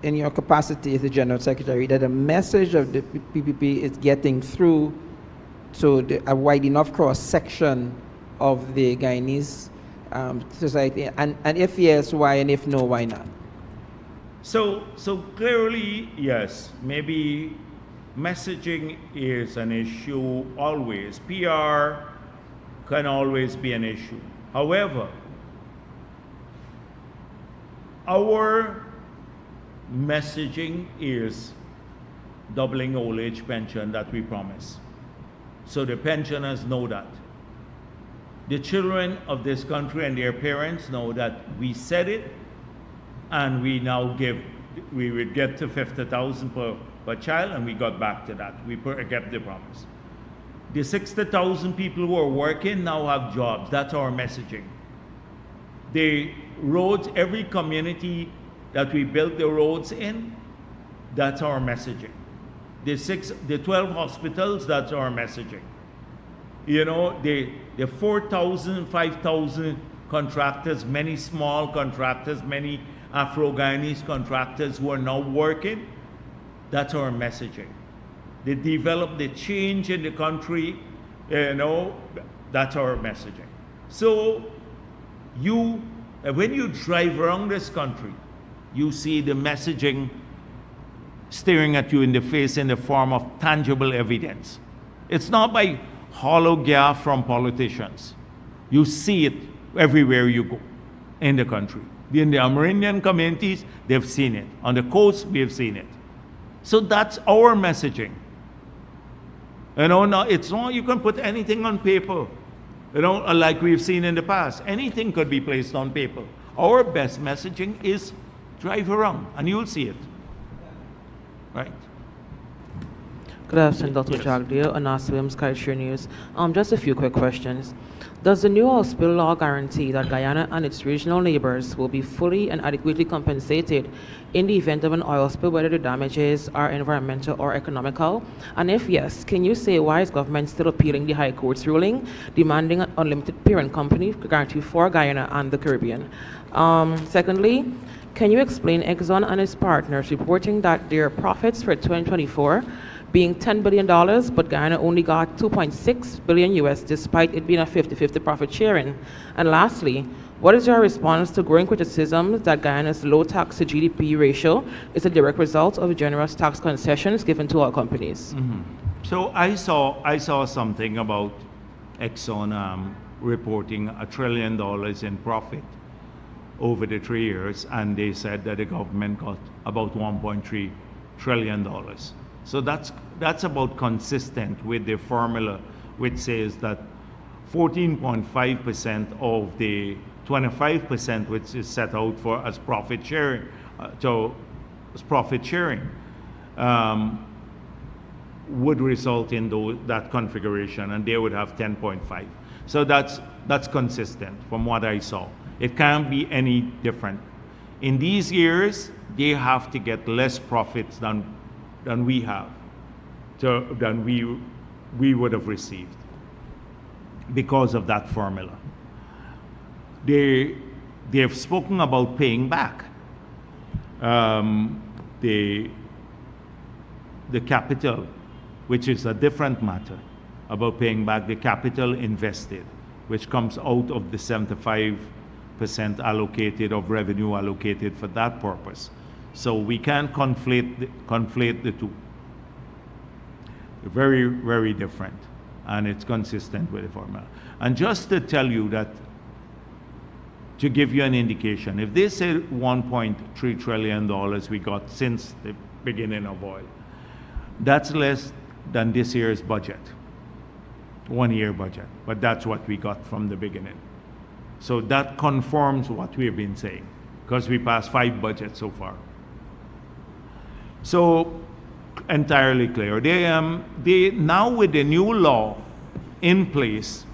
in your capacity as the General Secretary that the message of the PPP is getting through to a wide enough cross-section of the Guyanese society? And if yes, why? And if no, why not? So clearly, yes, maybe messaging is an issue always. PR can always be an issue. However, our messaging is doubling old age pension that we promise. So the pensioners know that. The children of this country and their parents know that we said it, and we would get to 50,000 per child, and we got back to that. We kept the promise. The 60,000 people who are working now have jobs. That's our messaging. The roads, every community that we built the roads in, that's our messaging. The 12 hospitals, that's our messaging. The 4,000, 5,000 contractors, many small contractors, many Afro-Guyanese contractors who are now working, that's our messaging. They develop the change in the country, that's our messaging. So when you drive around this country, you see the messaging staring at you in the face in the form of tangible evidence. It's not by hollow gaffe from politicians. You see it everywhere you go in the country. In the Amerindian communities, they've seen it. On the coast, we have seen it. So that's our messaging. Now it's not you can put anything on paper, like we've seen in the past. Anything could be placed on paper. Our best messaging is drive around, and you'll see it. Right. Good afternoon, Dr. Jagdeo, Anas Williams, Kaiser News. Just a few quick questions. Does the new oil spill law guarantee that Guyana and its regional neighbors will be fully and adequately compensated in the event of an oil spill, whether the damages are environmental or economical? And if yes, can you say why is government still appealing the High Court's ruling demanding an unlimited parent company guarantee for Guyana and the Caribbean? Secondly, can you explain Exxon and its partners reporting that their profits for 2024 being $10 billion, but Guyana only got $2.6 billion US, despite it being a 50-50 profit sharing? And lastly, what is your response to growing criticisms that Guyana's low tax to GDP ratio is a direct result of generous tax concessions given to oil companies? Mm-hmm. So I saw something about Exxon reporting $1 trillion in profit over the 3 years, and they said that the government got about $1.3 trillion. So that's about consistent with the formula, which says that 14.5% of the 25%, which is set out for as profit sharing, would result in that configuration, and they would have 10.5. So that's consistent from what I saw. It can't be any different. In these years, they have to get less profits than we have, than we would have received. because of that formula. They've spoken about paying back the capital, which is a different matter, about paying back the capital invested, which comes out of the 75% allocated of revenue allocated for that purpose. So we can't conflate the two. Very, very different, and it's consistent with the formula. And just to tell you that, to give you an indication, if they say $1.3 trillion we got since the beginning of oil, that's less than this year's budget, 1 year budget, but that's what we got from the beginning. So that confirms what we've been saying, because we passed 5 budgets so far. So entirely clear. They now, with the new law in place,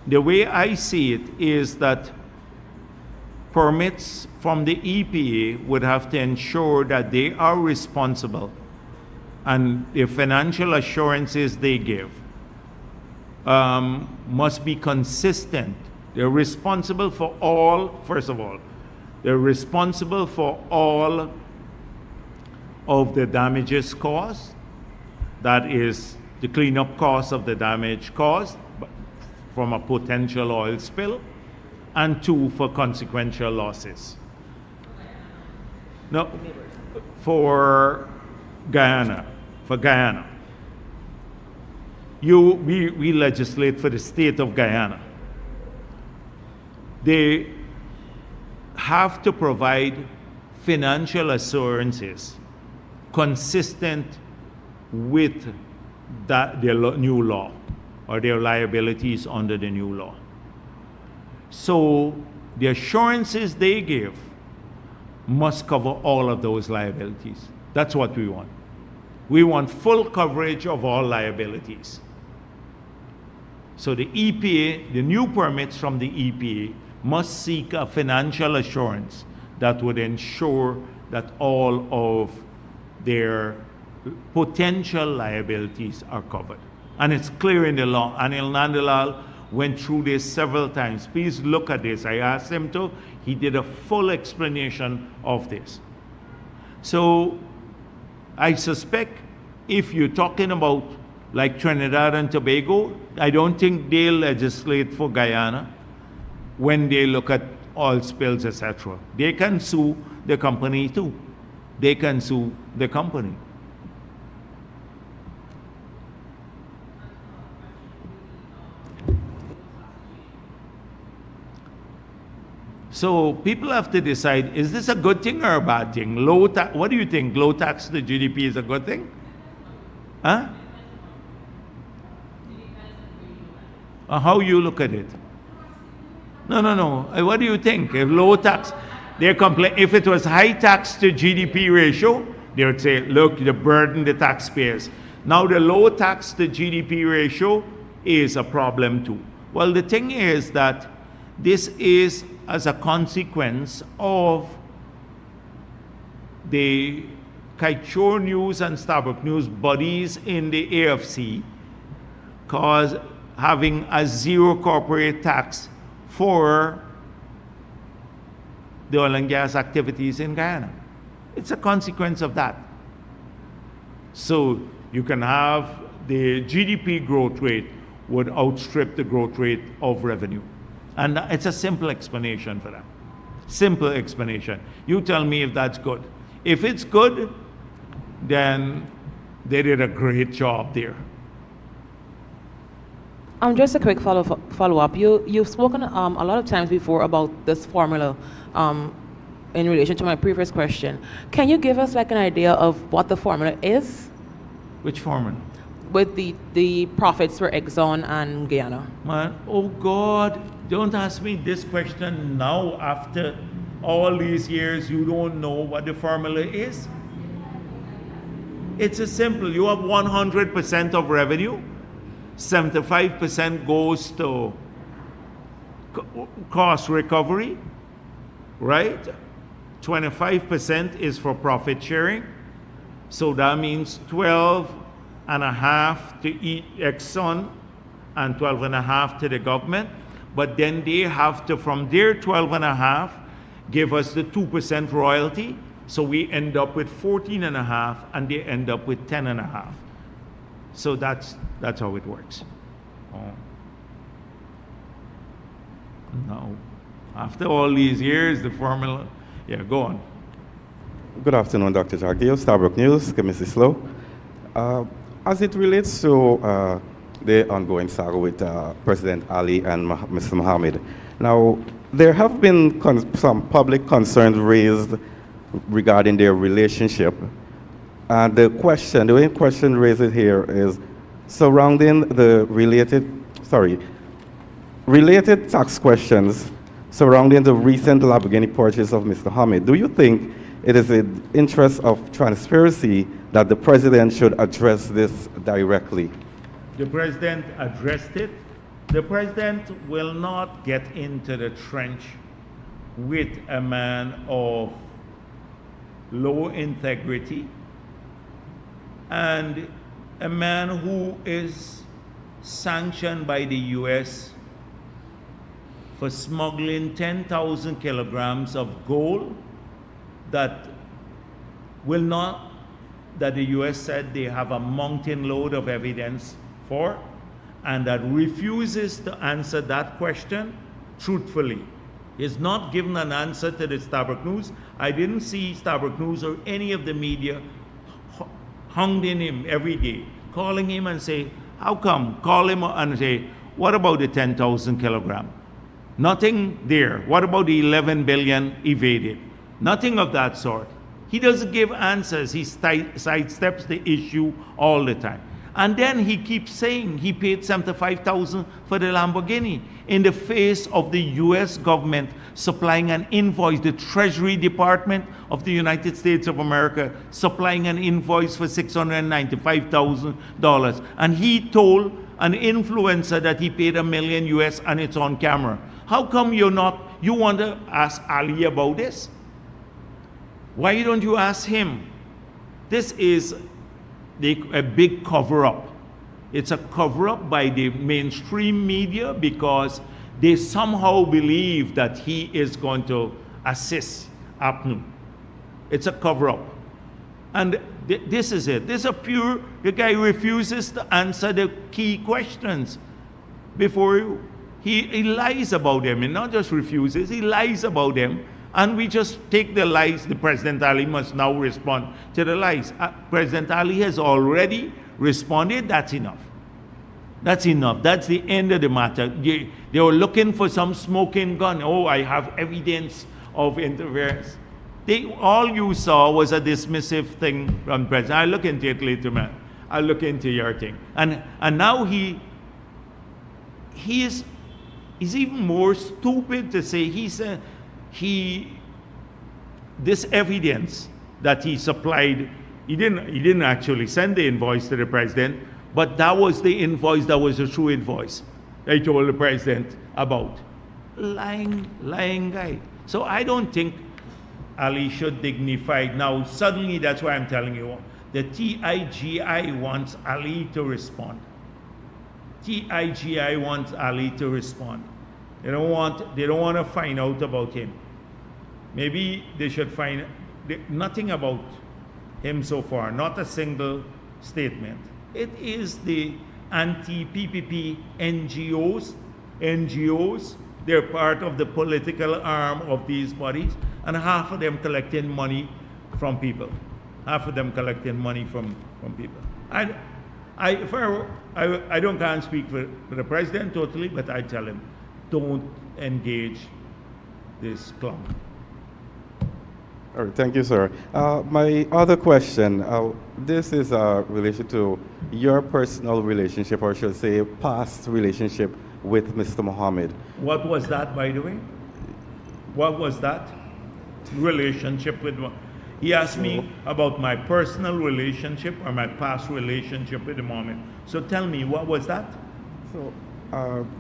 the way I see it is that permits from the EPA would have to ensure that they are responsible, and the financial assurances they give must be consistent. They're responsible for all, first of all, they're responsible for all of the damages caused, that is the cleanup cost of the damage caused from a potential oil spill, and 2, for consequential losses. No, for Guyana. We legislate for the state of Guyana. They have to provide financial assurances consistent with their new law, or their liabilities under the new law. So the assurances they give must cover all of those liabilities. That's what we want. We want full coverage of all liabilities. So the EPA, the new permits from the EPA, must seek a financial assurance that would ensure that all of their potential liabilities are covered. And it's clear in the law. Anil Nandalal went through this several times. Please look at this. I asked him to. He did a full explanation of this. So I suspect if you're talking about like Trinidad and Tobago, I don't think they'll legislate for Guyana when they look at oil spills, etc. They can sue the company too. They can sue the company. So people have to decide, is this a good thing or a bad thing? What do you think? Low tax to GDP is a good thing? Huh? How you look at it? No. What do you think? If low tax, if it was high tax to GDP ratio, they would say, look, you burden the taxpayers. Now the low tax to GDP ratio is a problem too. Well, the thing is that this is as a consequence of the Kaichor News and Starbuck News bodies in the AFC having a zero corporate tax for the oil and gas activities in Guyana. It's a consequence of that. So you can have the GDP growth rate would outstrip the growth rate of revenue. And it's a simple explanation for that. Simple explanation. You tell me if that's good. If it's good, then they did a great job there. Just a quick follow-up. You've spoken a lot of times before about this formula in relation to my previous question. Can you give us like an idea of what the formula is? Which formula? With the profits for Exxon and Guyana. Man, oh God, don't ask me this question now after all these years. You don't know what the formula is? It's a simple. You have 100% of revenue. 75% goes to cost recovery, right? 25% is for profit sharing. So that means 12.5 to Exxon and 12.5 to the government, but then they have to, from their 12.5, give us the 2% royalty, so we end up with 14.5, and they end up with 10.5. So that's how it works. Oh. No. After all these years, the formula, yeah, go on. Good afternoon, Dr. Jagdeo, Starbrook News, Mrs. Slow. As it relates to the ongoing saga with President Ali and Mr. Mohammed, now there have been some public concerns raised regarding their relationship. And the main question raised here is surrounding the related tax questions surrounding the recent Lamborghini purchase of Mr. Mohammed. Do you think it is in the interest of transparency that the president should address this directly? The president addressed it. The president will not get into the trench with a man of low integrity and a man who is sanctioned by the US for smuggling 10,000 kilograms of gold that the US said they have a mountain load of evidence for, and that refuses to answer that question truthfully. Is not given an answer to the Starbrook News. I didn't see Starbrook News or any of the media hounding him every day, calling him and say, how come? Call him and say, what about the 10,000 kilogram? Nothing there. What about the 11 billion evaded? Nothing of that sort. He doesn't give answers. He sidesteps the issue all the time. And then he keeps saying he paid $75,000 for the Lamborghini in the face of the US government supplying an invoice, the Treasury Department of the United States of America supplying an invoice for $695,000. And he told an influencer that he paid $1 million US and it's on camera. How come you want to ask Ali about this? Why don't you ask him? This is a big cover-up. It's a cover-up by the mainstream media because they somehow believe that he is going to assist APNU. It's a cover-up. And this is it. This is the guy refuses to answer the key questions before you. He lies about them, and not just refuses, he lies about them. And we just take the lies. The President Ali must now respond to the lies. President Ali has already responded. That's enough. That's enough. That's the end of the matter. They were looking for some smoking gun. Oh, I have evidence of interference. All you saw was a dismissive thing from the President. I'll look into it later, man. I'll look into your thing. And now he's even more stupid to say this evidence that he supplied, he didn't actually send the invoice to the president, but that was the invoice that was a true invoice they told the president about. Lying guy. So I don't think Ali should dignify. Now suddenly, that's why I'm telling you, the TIGI wants Ali to respond. TIGI wants Ali to respond. They don't want to find out about him. Maybe they should find nothing about him so far, not a single statement. It is the anti-PPP NGOs. They're part of the political arm of these bodies, and half of them collecting money from people. Half of them collecting money from people. I can't speak for the president totally, but I tell him, don't engage this clown. All right, thank you, sir. My other question, this is related to your personal relationship, or should I say past relationship with Mr. Mohammed. What was that, by the way? What was that relationship with? He asked me about my personal relationship or my past relationship with the Mohammed. So tell me, what was that? So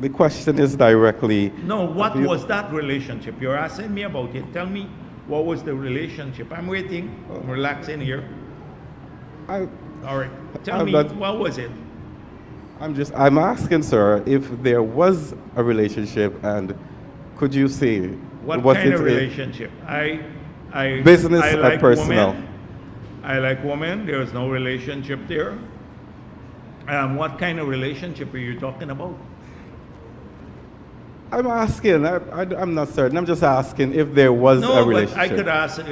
the question is directly. No, what was that relationship? You're asking me about it. Tell me, what was the relationship? I'm waiting. I'm relaxing here. All right. Tell me, what was it? I'm asking, sir, if there was a relationship, and could you say What was kind it of a relationship? business I or like personal? women. I like women. There is no relationship there. What kind of relationship are you talking about? I'm asking. I'm not certain. I'm just asking if there was a No, but relationship. I could ask, did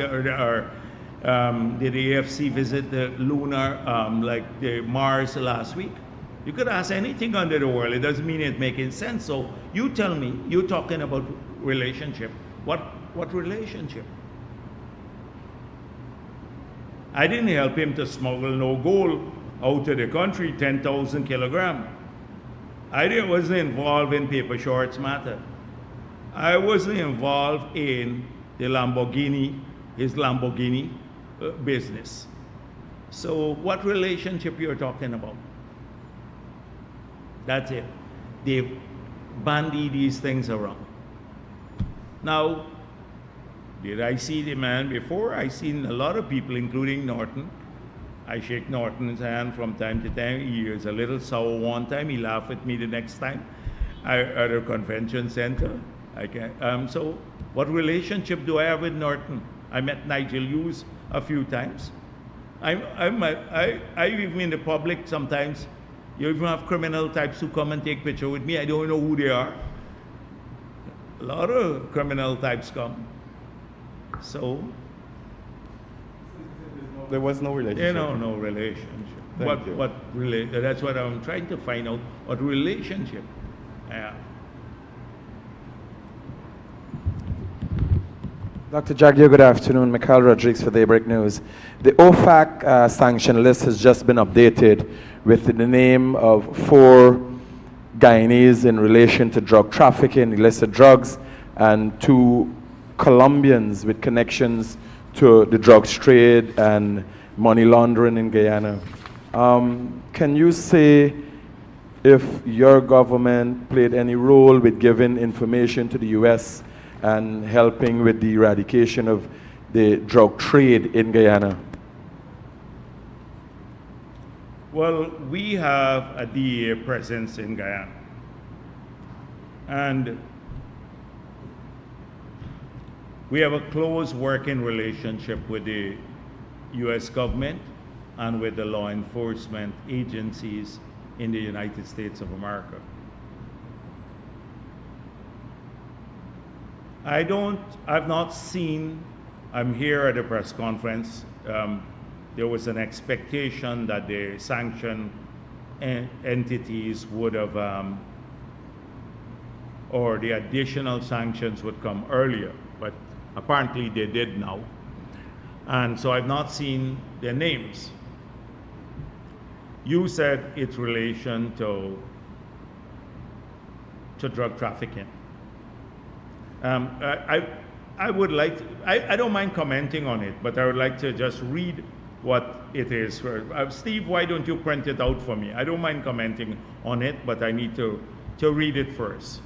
the AFC visit the lunar, like the Mars last week? You could ask anything under the world. It doesn't mean it's making sense. So you tell me, you're talking about relationship. What relationship? I didn't help him to smuggle no gold out of the country, 10,000 kilograms. Wasn't involved in paper shorts matter. I wasn't involved in the his Lamborghini business. So what relationship you're talking about? That's it. They bandy these things around. Now, did I see the man before? I seen a lot of people, including Norton. I shake Norton's hand from time to time. He is a little sour one time. He laughed at me the next time at a convention center. So what relationship do I have with Norton? I met Nigel Hughes a few times. I even in the public sometimes. You even have criminal types who come and take picture with me. I don't know who they are. A lot of criminal types come. So There was no relationship. no relationship. Thank you. That's what I'm trying to find out. What relationship? Yeah. Dr. Jagdeo, good afternoon. Mikhail Rodriguez for Daybreak News. The OFAC sanction list has just been updated with the name of 4 Guyanese in relation to drug trafficking, illicit drugs, and 2 Colombians with connections to the drugs trade and money laundering in Guyana. Can you say if your government played any role with giving information to the U.S. and helping with the eradication of the drug trade in Guyana? Well, we have a DEA presence in Guyana. And we have a close working relationship with the U.S. government and with the law enforcement agencies in the United States of America. I've not seen, I'm here at a press conference, there was an expectation that the sanctioned entities would have, or the additional sanctions would come earlier, but apparently they did now. And so I've not seen their names. You said it's relation to drug trafficking. I would like to, I don't mind commenting on it, but I would like to just read what it is. Steve, why don't you print it out for me? I don't mind commenting on it, but I need to read it first.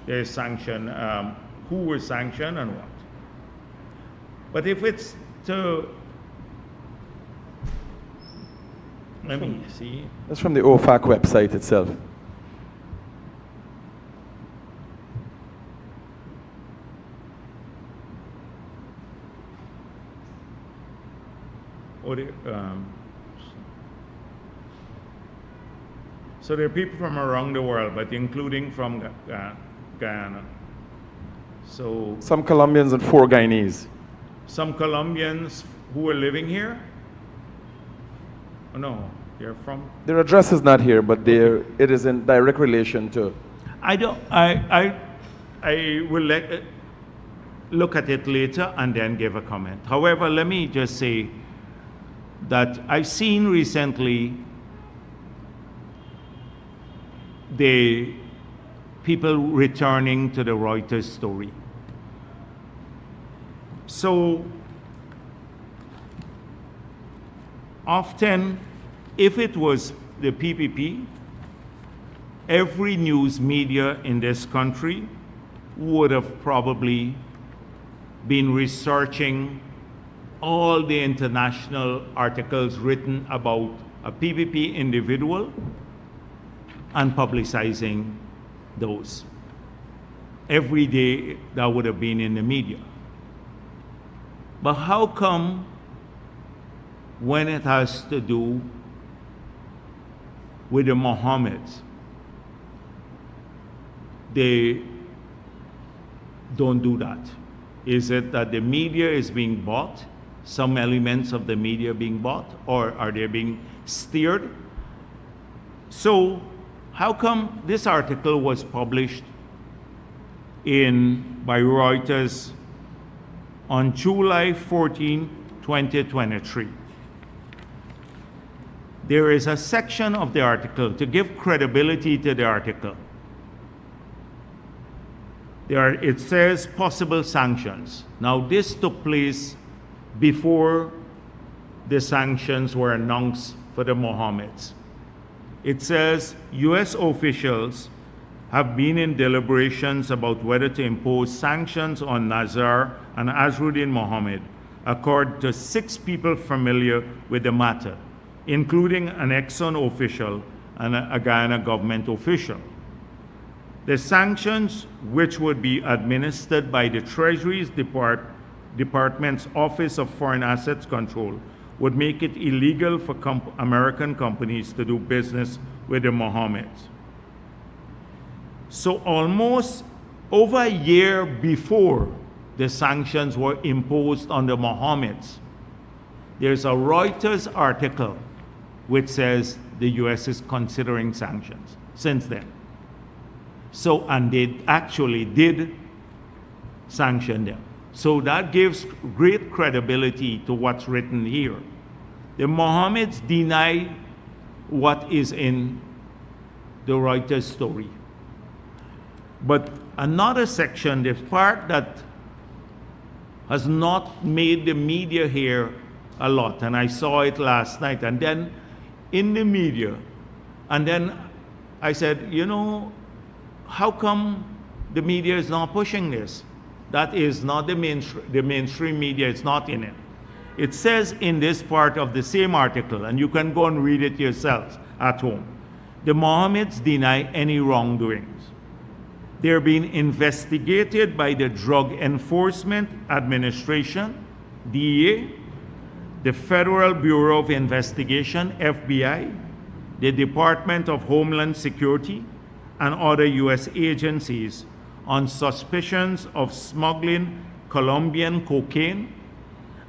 There's sanction, who was sanctioned and what. But if it's to, let me see. That's from the OFAC website itself. So there are people from around the world, but including from Guyana. So Some Colombians and 4 Guyanese. some Colombians who are living here? Oh, no, they're from. Their address is not here, but it is in direct relation to. I will look at it later and then give a comment. However, let me just say that I've seen recently the people returning to the Reuters story. So often, if it was the PPP, every news media in this country would have probably been researching all the international articles written about a PPP individual and publicizing those. Every day that would have been in the media. But how come when it has to do with the Mohammeds, they don't do that? Is it that the media is being bought, some elements of the media being bought, or are they being steered? So how come this article was published by Reuters on July 14, 2023? There is a section of the article to give credibility to the article. It says possible sanctions. Now, this took place before the sanctions were announced for the Mohammeds. It says US officials have been in deliberations about whether to impose sanctions on Nazar and Azruddin Mohammed, according to 6 people familiar with the matter, including an Exxon official and a Guyana government official. The sanctions, which would be administered by the Treasury's Department's Office of Foreign Assets Control, would make it illegal for American companies to do business with the Mohammeds. So almost over a year before the sanctions were imposed on the Mohammeds, there's a Reuters article which says the US is considering sanctions since then. So, and they actually did sanction them. So that gives great credibility to what's written here. The Mohammeds deny what is in the Reuters story. But another section, the part that has not made the media hear a lot, and I saw it last night, and then in the media, and then I said, you know, how come the media is not pushing this? That is not the mainstream media, it's not in it. It says in this part of the same article, and you can go and read it yourselves at home, the Mohammeds deny any wrongdoings. They're being investigated by the Drug Enforcement Administration, DEA, the Federal Bureau of Investigation, FBI, the Department of Homeland Security, and other US agencies on suspicions of smuggling Colombian cocaine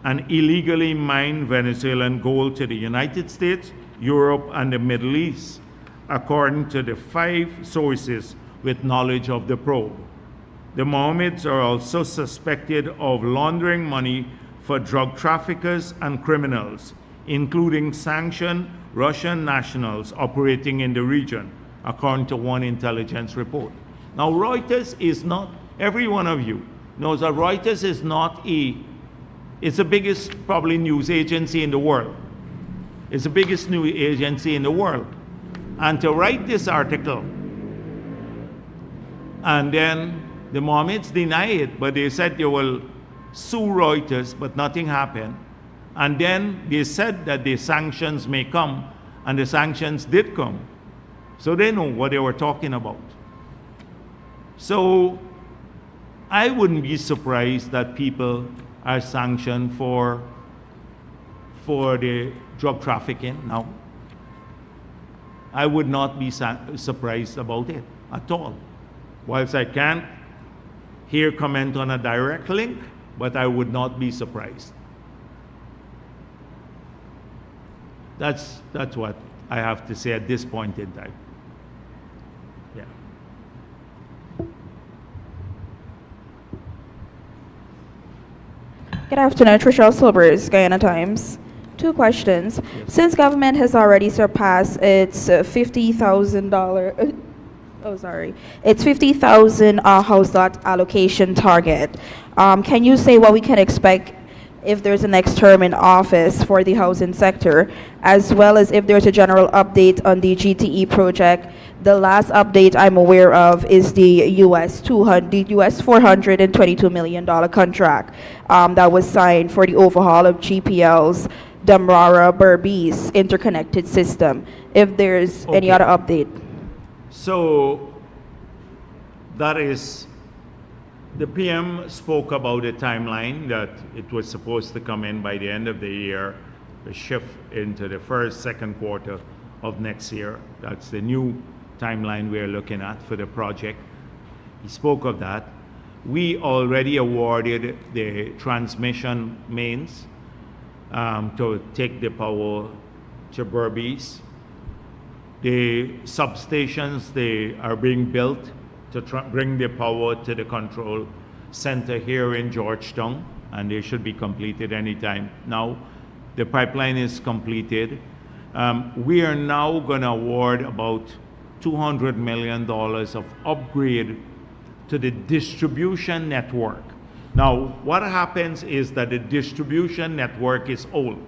and illegally mined Venezuelan gold to the United States, Europe, and the Middle East, according to the 5 sources with knowledge of the probe. The Mohammeds are also suspected of laundering money for drug traffickers and criminals, including sanctioned Russian nationals operating in the region, according to one intelligence report. Now, Reuters is not, every one of you knows that Reuters is not it's the biggest probably news agency in the world. It's the biggest news agency in the world. And to write this article, and then the Mohammeds deny it, but they said they will sue Reuters, but nothing happened. And then they said that the sanctions may come, and the sanctions did come. So they know what they were talking about. So I wouldn't be surprised that people are sanctioned for the drug trafficking now. I would not be surprised about it at all. Whilst I can't here comment on a direct link, but I would not be surprised. That's what I have to say at this point in time. Yeah. Good afternoon, Tricia Silvers, Guyana Times. 2 questions. Yes. Since government has already surpassed its $50,000, its 50,000 house lot allocation target, can you say what we can expect if there's a next term in office for the housing sector, as well as if there's a general update on the GTE project? The last update I'm aware of is the US $422 million contract that was signed for the overhaul of GPL's Damrara Berbice interconnected system. If there's any other update. So that is, the PM spoke about a timeline that it was supposed to come in by the end of the year, a shift into the first, second quarter of next year. That's the new timeline we're looking at for the project. He spoke of that. We already awarded the transmission mains to take the power to Berbice. The substations, they are being built to bring the power to the control center here in Georgetown, and they should be completed anytime now. The pipeline is completed. We are now going to award about $200 million of upgrade to the distribution network. Now, what happens is that the distribution network is old,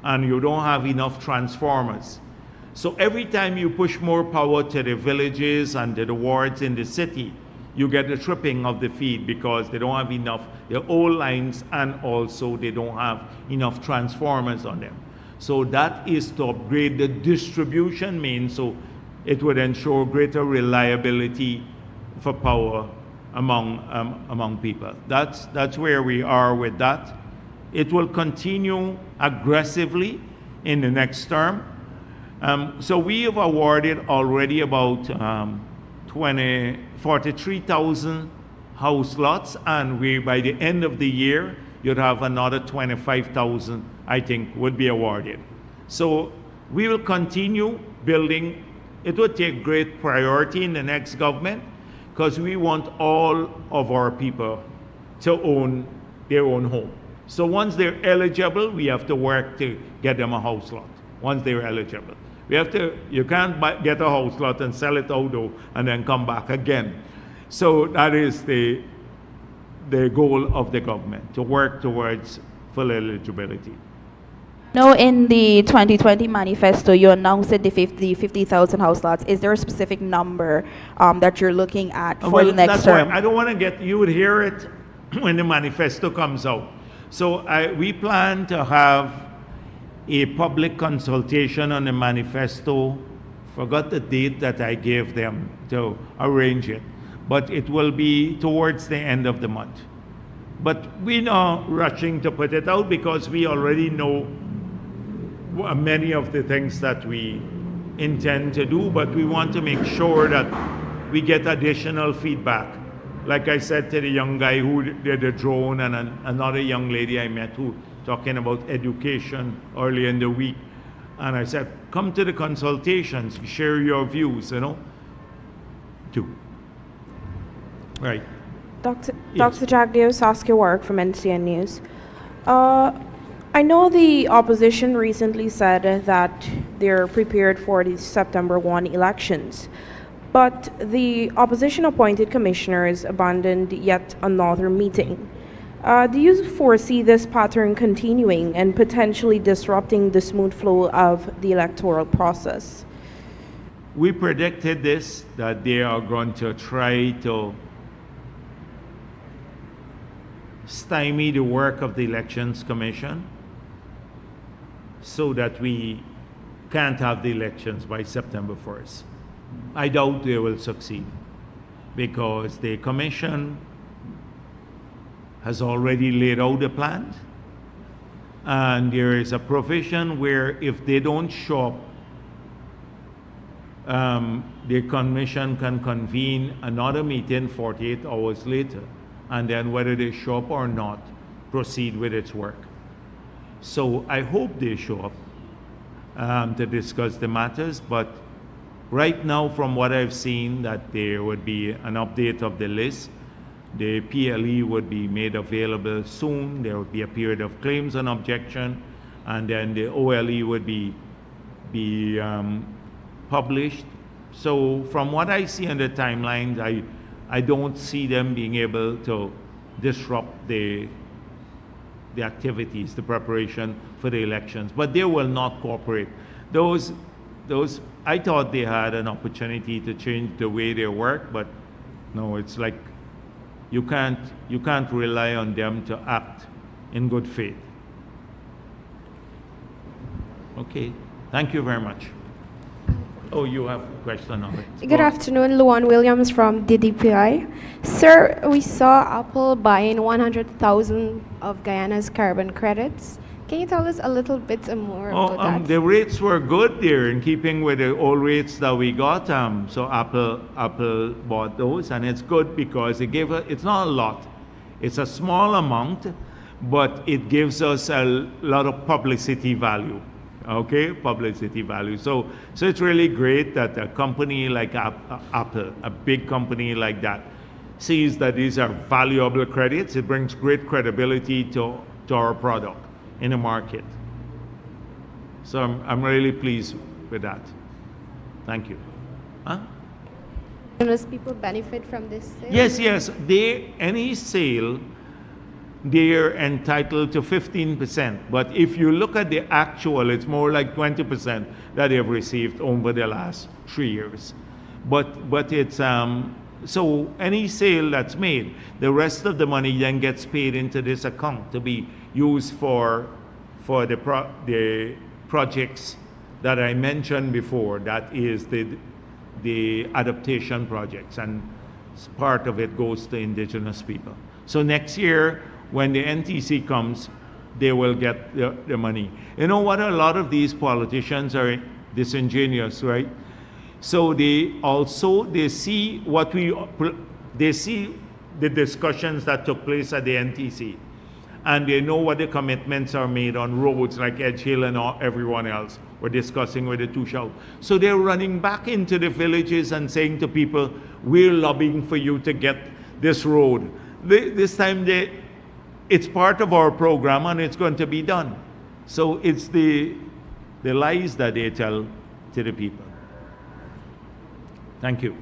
and you don't have enough transformers. So every time you push more power to the villages and to the wards in the city, you get the tripping of the feed because they don't have enough, they're old lines, and also they don't have enough transformers on them. So that is to upgrade the distribution main, so it would ensure greater reliability for power among people. That's where we are with that. It will continue aggressively in the next term. So we have awarded already about 43,000 house lots, and we, by the end of the year, you'd have another 25,000, I think, would be awarded. So we will continue building. It will take great priority in the next government because we want all of our people to own their own home. So once they're eligible, we have to work to get them a house lot. Once they're eligible, we have to. You can't get a house lot and sell it out though, and then come back again. So that is the goal of the government, to work towards full eligibility. No, in the 2020 manifesto, you announced the 50,000 house lots. Is there a specific number that you're looking at for the next term? I don't want to get, you would hear it when the manifesto comes out. So we plan to have a public consultation on the manifesto. Forgot the date that I gave them to arrange it, but it will be towards the end of the month. But we're not rushing to put it out because we already know many of the things that we intend to do, but we want to make sure that we get additional feedback. Like I said to the young guy who did the drone, and another young lady I met who talking about education early in the week, and I said, come to the consultations, share your views, too. Right. Dr. Yes. Dr. Jagdeo, Saskia Warwick from NCN News. I know the opposition recently said that they're prepared for the September 1 elections, but the opposition-appointed commissioners abandoned yet another meeting. Do you foresee this pattern continuing and potentially disrupting the smooth flow of the electoral process? We predicted this, that they are going to try to stymie the work of the Elections Commission so that we can't have the elections by September 1st. I doubt they will succeed because the Commission has already laid out a plan, and there is a provision where if they don't show up, the Commission can convene another meeting 48 hours later, and then whether they show up or not, proceed with its work. So I hope they show up to discuss the matters, but right now from what I've seen, that there would be an update of the list. The PLE would be made available soon. There would be a period of claims and objection, and then the OLE would be published. So from what I see on the timelines, I don't see them being able to disrupt the activities, the preparation for the elections. But they will not cooperate. Those I thought they had an opportunity to change the way they work, but no, it's like you can't rely on them to act in good faith. Okay, thank you very much. Oh, you have a question on it. Good afternoon, Luan Williams from DDPI. Sir, we saw Apple buying 100,000 of Guyana's carbon credits. Can you tell us a little bit more about that? The rates were good there, in keeping with the old rates that we got. So Apple bought those, and it's good because it's not a lot. It's a small amount, but it gives us a lot of publicity value. Okay, publicity value. So it's really great that a company like Apple, a big company like that, sees that these are valuable credits. It brings great credibility to our product in the market. So I'm really pleased with that. Thank you. Huh? Does people benefit from this sale? Yes. Any sale, they're entitled to 15%. But if you look at the actual, it's more like 20% that they've received over the last 3 years. But it's so any sale that's made, the rest of the money then gets paid into this account to be used for the projects that I mentioned before. That is the adaptation projects, and part of it goes to indigenous people. So next year, when the NTC comes, they will get the money. You know what? A lot of these politicians are disingenuous, right? So they see the discussions that took place at the NTC, and they know what the commitments are made on roads like Edge Hill and everyone else. We're discussing with the two shout. So they're running back into the villages and saying to people, we're lobbying for you to get this road. This time it's part of our program and it's going to be done. So it's the lies that they tell to the people. Thank you.